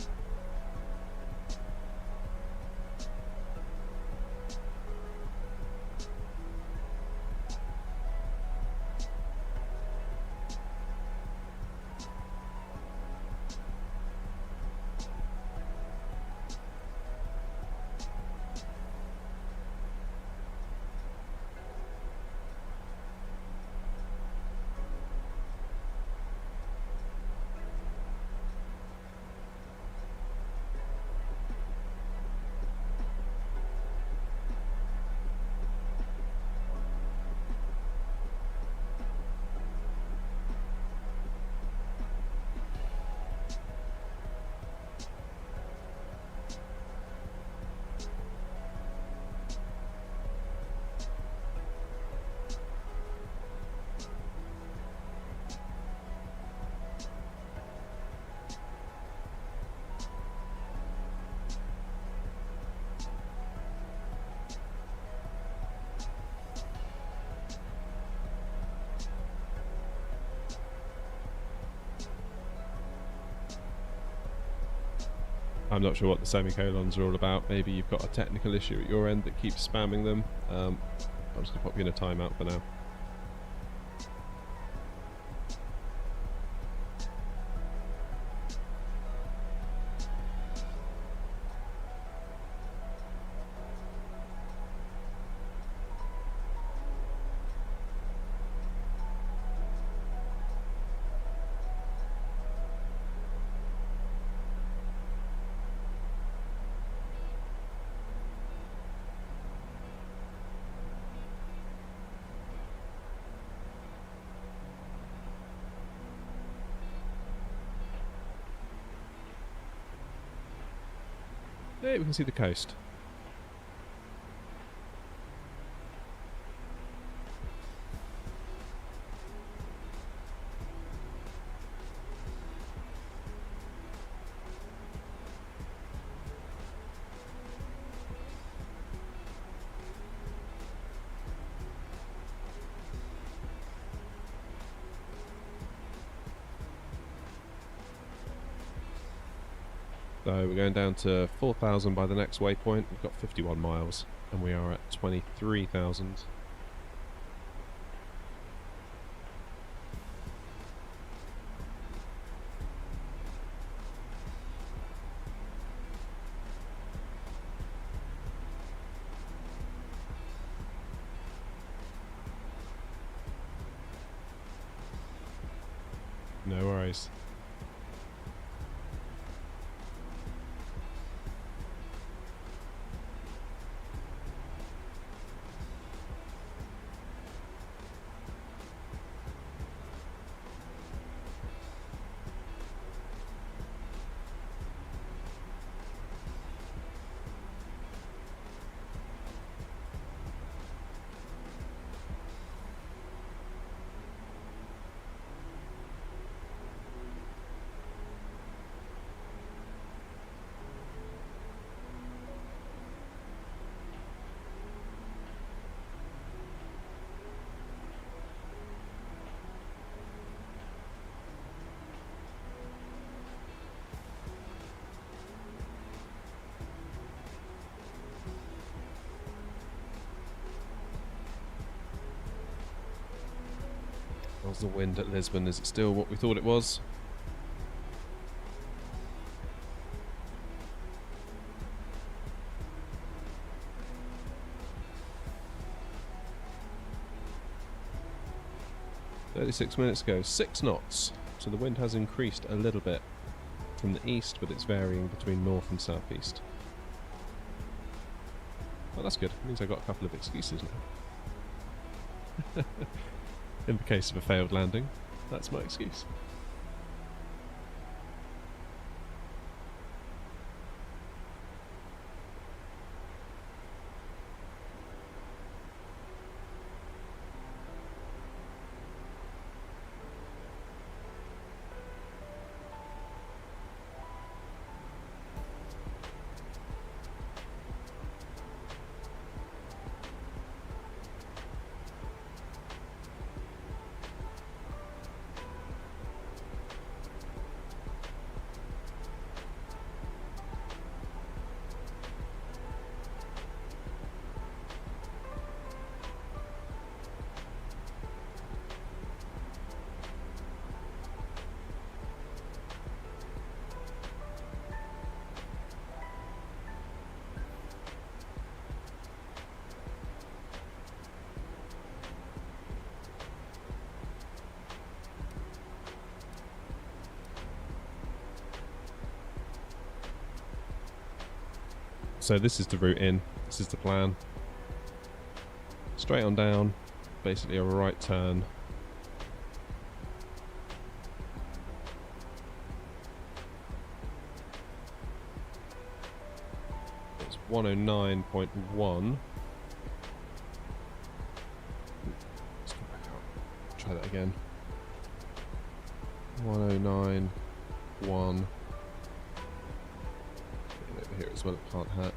I'm not sure what the semicolons are all about. Maybe you've got a technical issue at your end that keeps spamming them. I'm just going to pop you in a timeout for now. Hey, we can see the coast. So we're going down to 4,000 by the next waypoint. We've got 51 miles and we are at 23,000. No worries. How's the wind at Lisbon? Is it still what we thought it was? .36 ago, 6 knots. So the wind has increased a little bit from the east, but it's varying between north and southeast. Well, that's good. It means I've got a couple of excuses now. In the case of a failed landing, that's my excuse. So this is the route in. This is the plan. Straight on down. Basically a right turn. It's 109.1. Let's go back out. Try that again. 109.1. Over here as well, it can't hurt.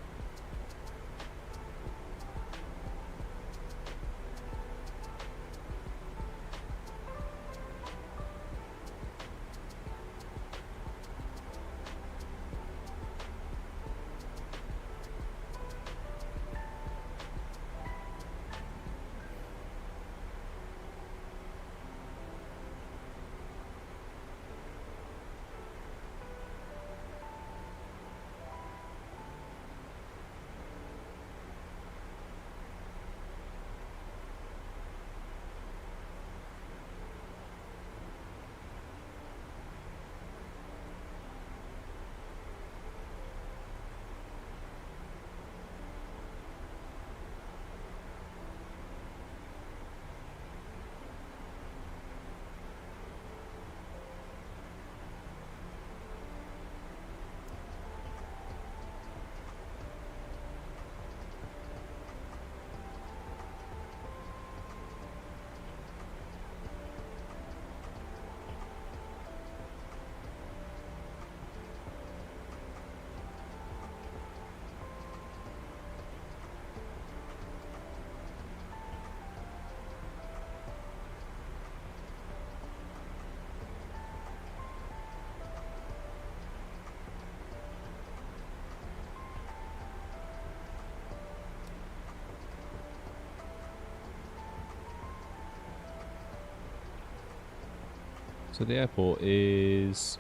So the airport is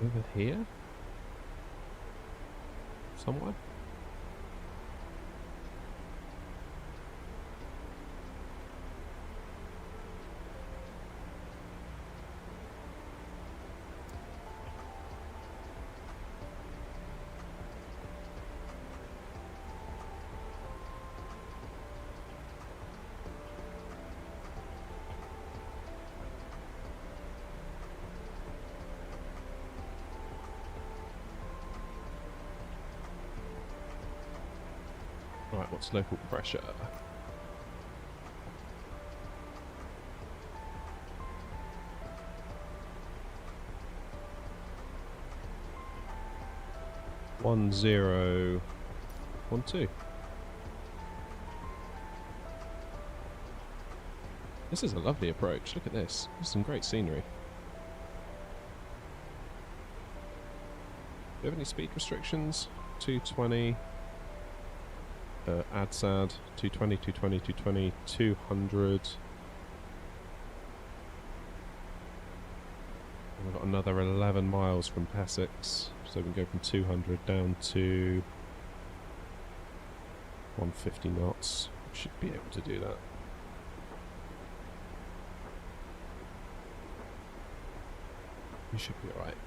over here somewhere. Right, what's local pressure? One 0 1 2. This is a lovely approach. Look at this. There's some great scenery. Do you have any speed restrictions? 220. ADSAD 220, 220, 220, 200. And we've got another 11 miles from Essex, so we can go from 200 down to 150 knots. We should be able to do that. We should be alright.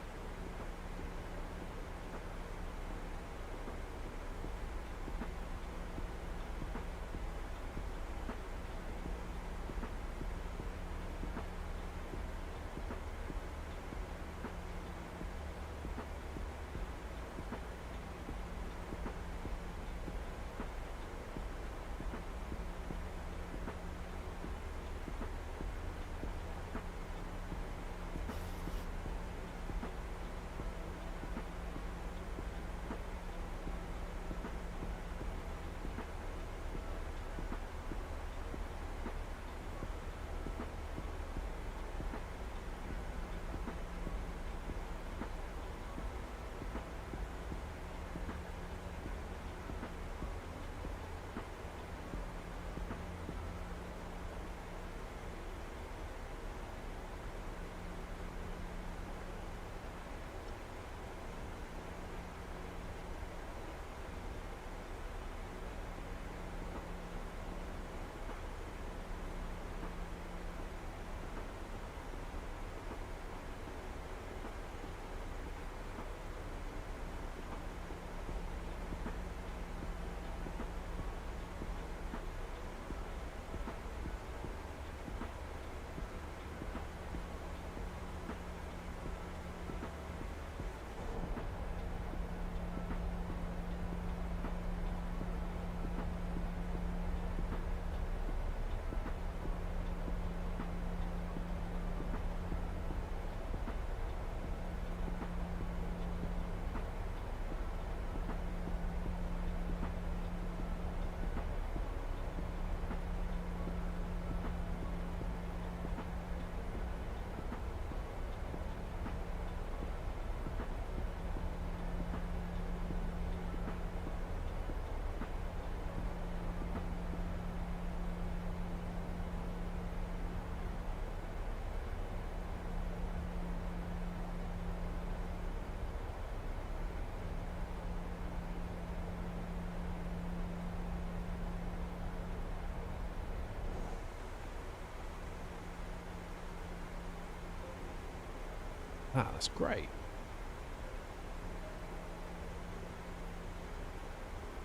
Ah, that's great.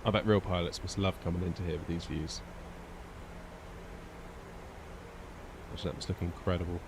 I bet real pilots must love coming into here with these views. Actually, that must look incredible.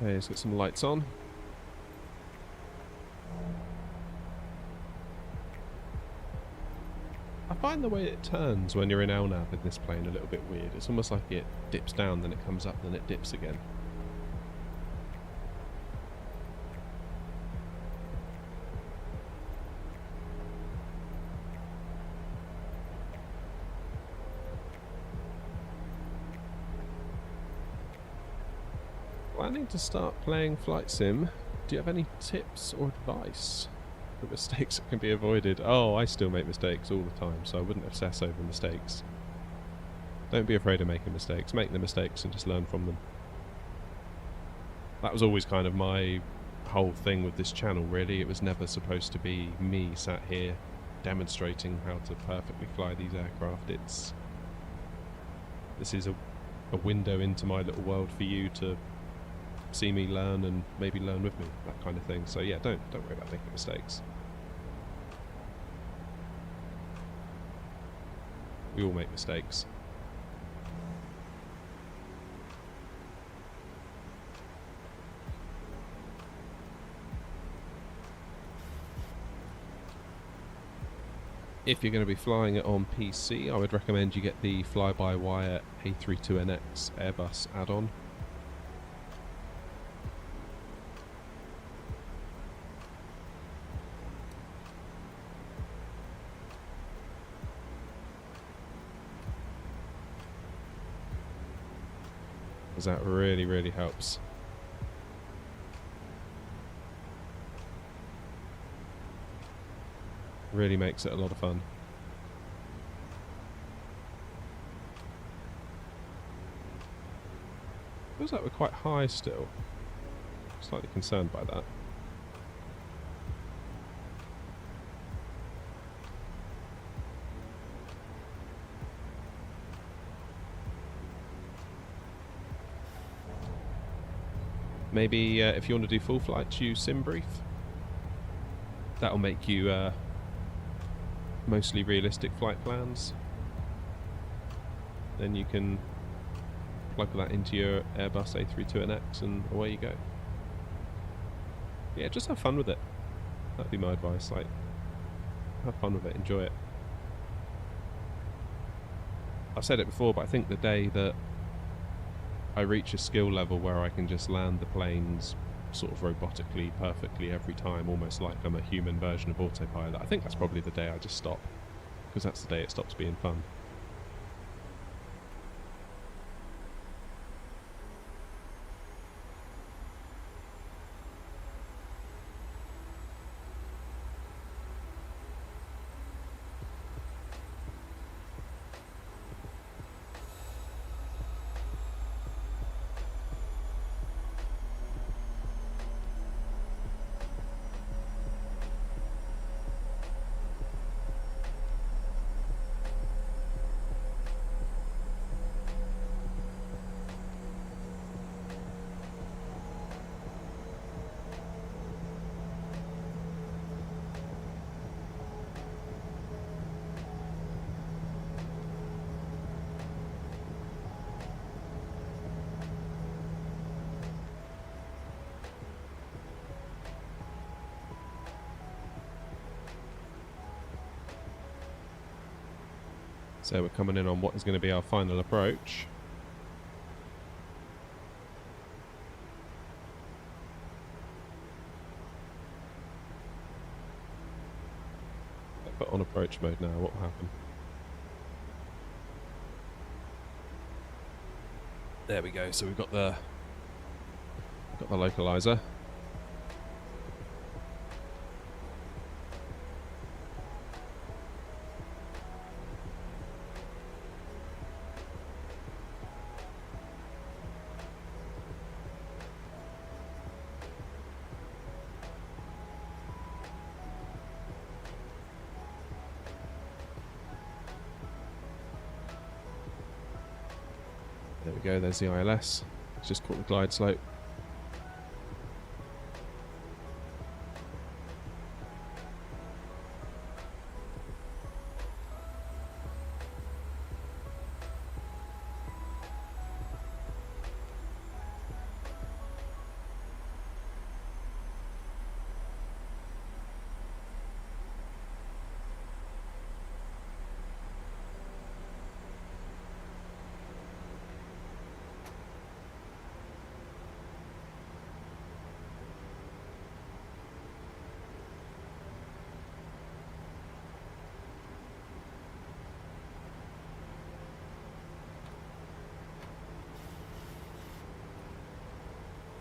Okay, let's get some lights on. I find the way it turns when you're in LNAV in this plane a little bit weird. It's almost like it dips down, then it comes up, then it dips again. Planning to start playing Flight Sim. Do you have any tips or advice for mistakes that can be avoided? Oh, I still make mistakes all the time, so I wouldn't obsess over mistakes. Don't be afraid of making mistakes. Make the mistakes and just learn from them. That was always kind of my whole thing with this channel, really. It was never supposed to be me sat here demonstrating how to perfectly fly these aircraft. This is a window into my little world for you to see me learn and maybe learn with me, that kind of thing. So yeah, don't worry about making mistakes. We all make mistakes. If you're going to be flying it on PC, I would recommend you get the fly-by-wire A32NX Airbus add-on. That really helps. Really makes it a lot of fun. Feels like we're quite high still. Slightly concerned by that. Maybe if you want to do full flights, use SimBrief. That'll make you mostly realistic flight plans. Then you can plug that into your Airbus A32NX and away you go. Yeah, just have fun with it. That'd be my advice. Like, have fun with it, enjoy it. I've said it before, but I think the day that I reach a skill level where I can just land the planes sort of robotically, perfectly every time, almost like I'm a human version of autopilot, I think that's probably the day I just stop, because that's the day it stops being fun. So we're coming in on what is going to be our final approach. Put on approach mode now, what will happen? There we go, so we've got the localizer. There we go, there's the ILS. It's just caught the glide slope.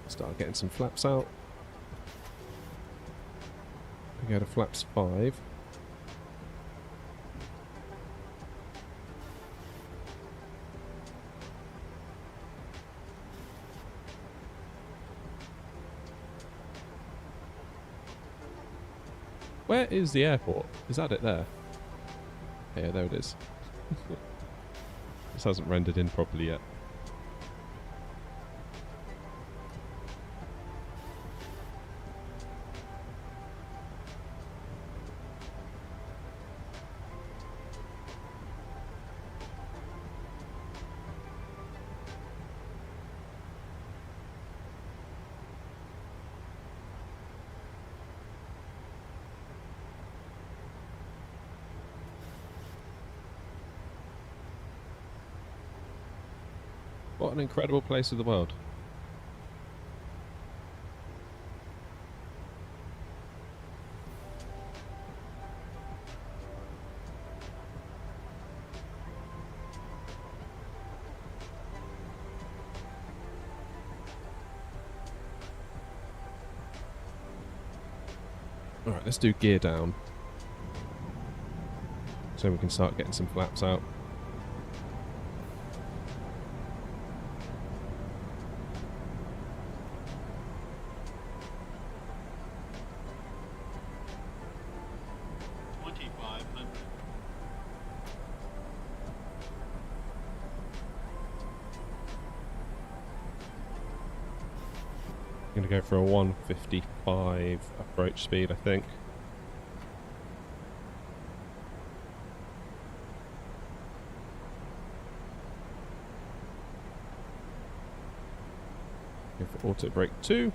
Start getting some flaps out. We go to flaps 5. Where is the airport? Is that it there? Yeah, there it is. This hasn't rendered in properly yet. What an incredible place of the world. Alright, let's do gear down. So we can start getting some flaps out. I'm going to go for a 155 approach speed, I think. Go for auto brake 2.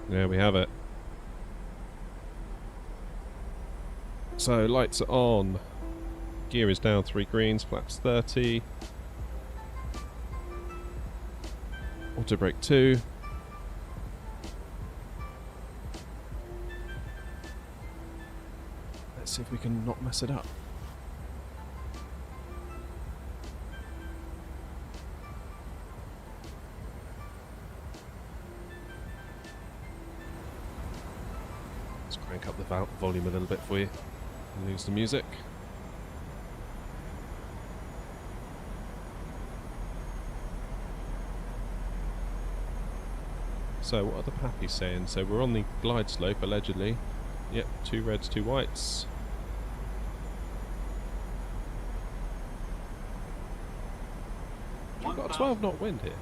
There we have it. So lights are on, gear is down 3 greens, flaps 30, auto brake 2, let's see if we can not mess it up. Crank up the volume a little bit for you and lose the music. So what are the pappies saying? So we're on the glide slope allegedly. Yep, 2 reds, 2 whites. We've got a 12 knot wind here.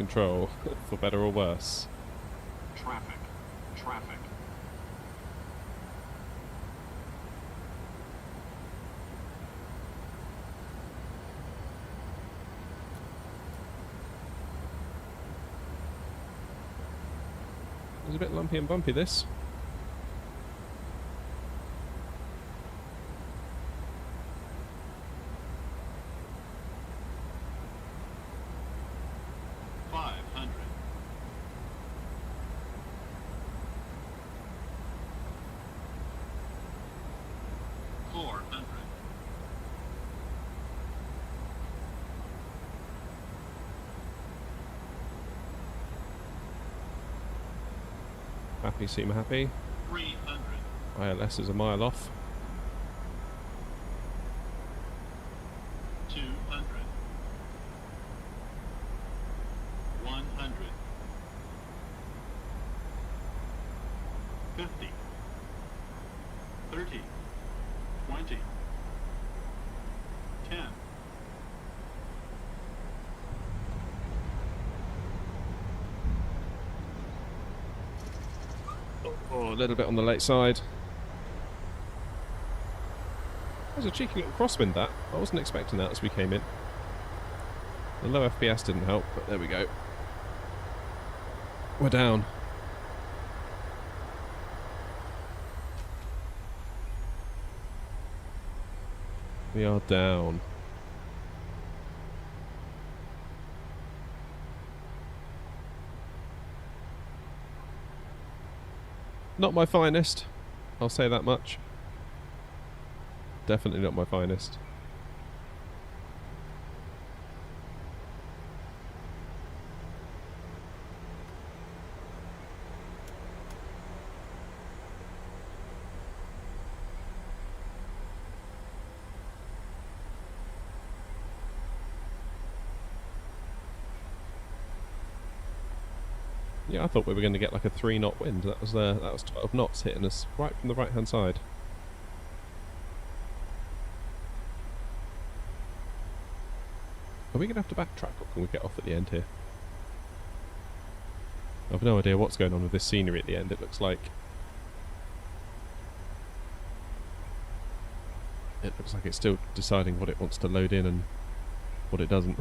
control, for better or worse. Traffic. Traffic. It's a bit lumpy and bumpy, this. Happy, seem happy. 300. ILS is a mile off. 200. 100. 50. 30. 20. 10. Oh, a little bit on the late side. That was a cheeky little crosswind, that. I wasn't expecting that as we came in. The low FPS didn't help, but there we go. We're down. We are down. Not my finest, I'll say that much. Definitely not my finest. Yeah, I thought we were going to get like a 3-knot wind. That was 12 knots hitting us right from the right-hand side. Are we going to have to backtrack, or can we get off at the end here? I've no idea what's going on with this scenery at the end. It looks like it's still deciding what it wants to load in and what it doesn't.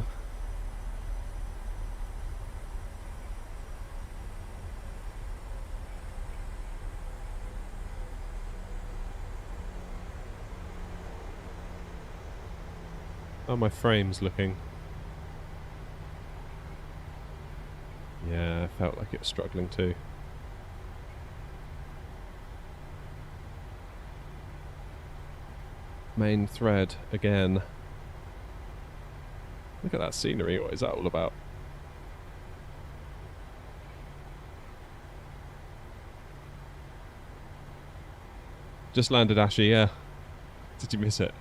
How are my frames looking? Yeah, I felt like it was struggling too. Main thread again. Look at that scenery, what is that all about? Just landed, Ashy, yeah. Did you miss it?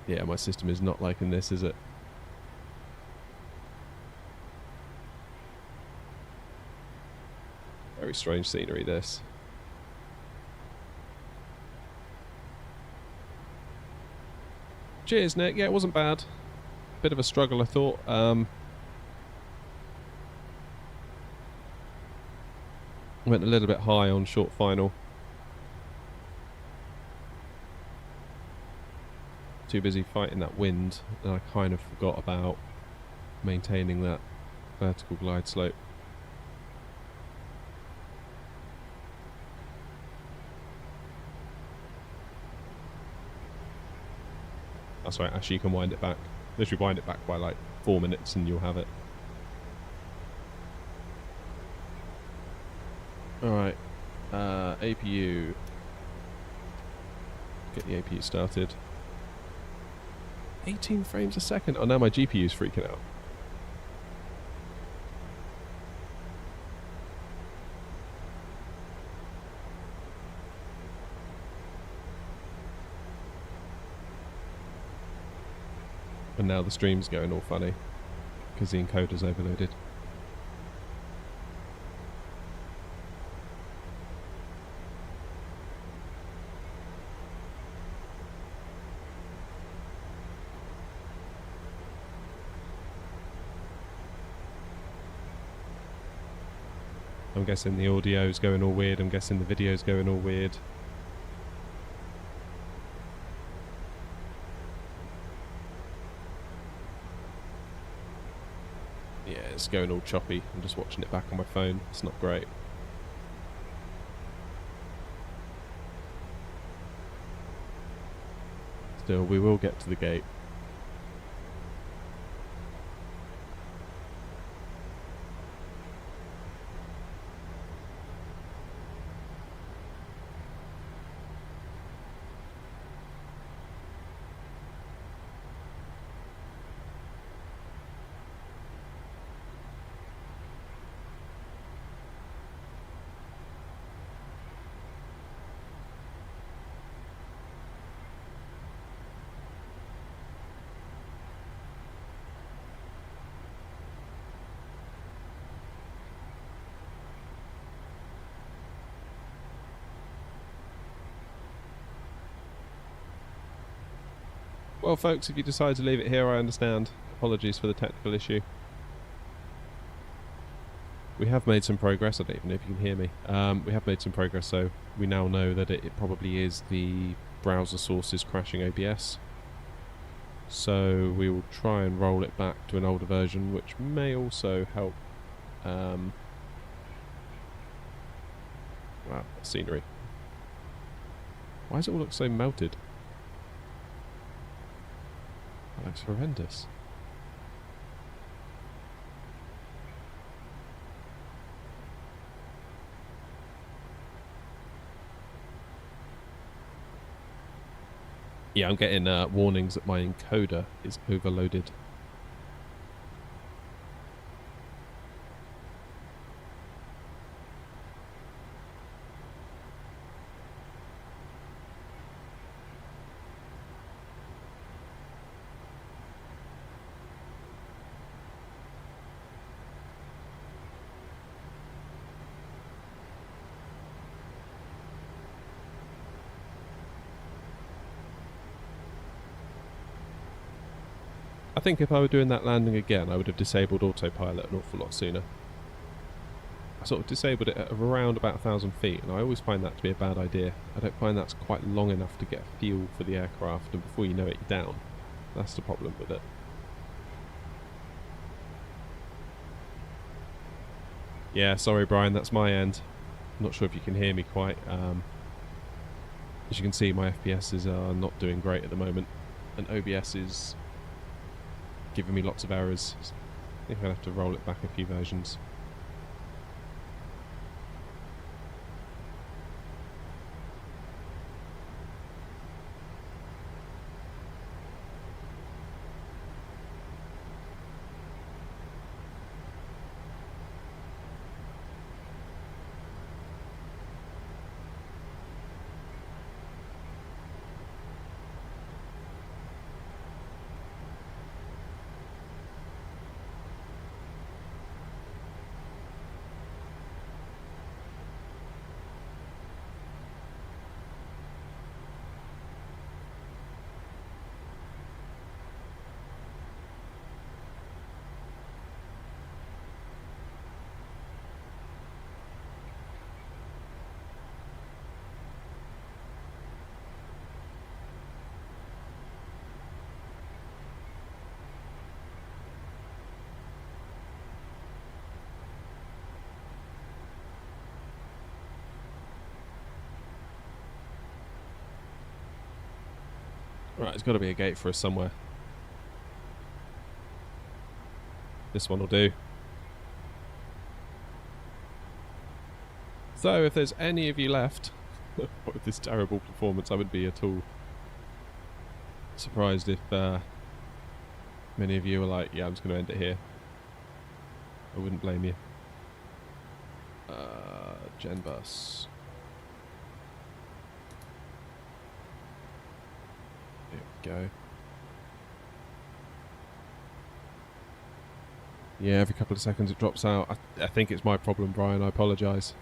Yeah, my system is not liking this, is it? Very strange scenery, this. Cheers, Nick. Yeah, it wasn't bad. Bit of a struggle, I thought. Went a little bit high on short final. Too busy fighting that wind, and I kind of forgot about maintaining that vertical glide slope. That's right, actually you can wind it back. Literally wind it back by like 4 minutes and you'll have it. Alright, APU. Get the APU started. 18 frames a second. Oh, now my GPU's freaking out. And now the stream's going all funny because the encoder's overloaded. I'm guessing the audio's going all weird. I'm guessing the video's going all weird. Yeah, it's going all choppy. I'm just watching it back on my phone. It's not great. Still, we will get to the gate. Well, folks, if you decide to leave it here, I understand. Apologies for the technical issue. We have made some progress. I don't even know if you can hear me. We have made some progress, so we now know that it probably is the browser sources crashing OBS. So we will try and roll it back to an older version, which may also help. Wow, scenery. Why does it all look so melted? That looks horrendous. Yeah, I'm getting warnings that my encoder is overloaded. I think if I were doing that landing again, I would have disabled autopilot an awful lot sooner. I sort of disabled it at around about 1,000 feet, and I always find that to be a bad idea. I don't find that's quite long enough to get a feel for the aircraft, and before you know it, you're down. That's the problem with it. Yeah, sorry Brian, that's my end. I'm not sure if you can hear me quite. As you can see, my FPSs are not doing great at the moment, and OBS is giving me lots of errors. I think I'll have to roll it back a few versions. Right, there's got to be a gate for us somewhere. This one will do. So, if there's any of you left with this terrible performance, I wouldn't be at all surprised if many of you were like, yeah, I'm just going to end it here. I wouldn't blame you. Gen bus. There we go. Yeah, every couple of seconds it drops out. I think it's my problem, Brian. I apologise.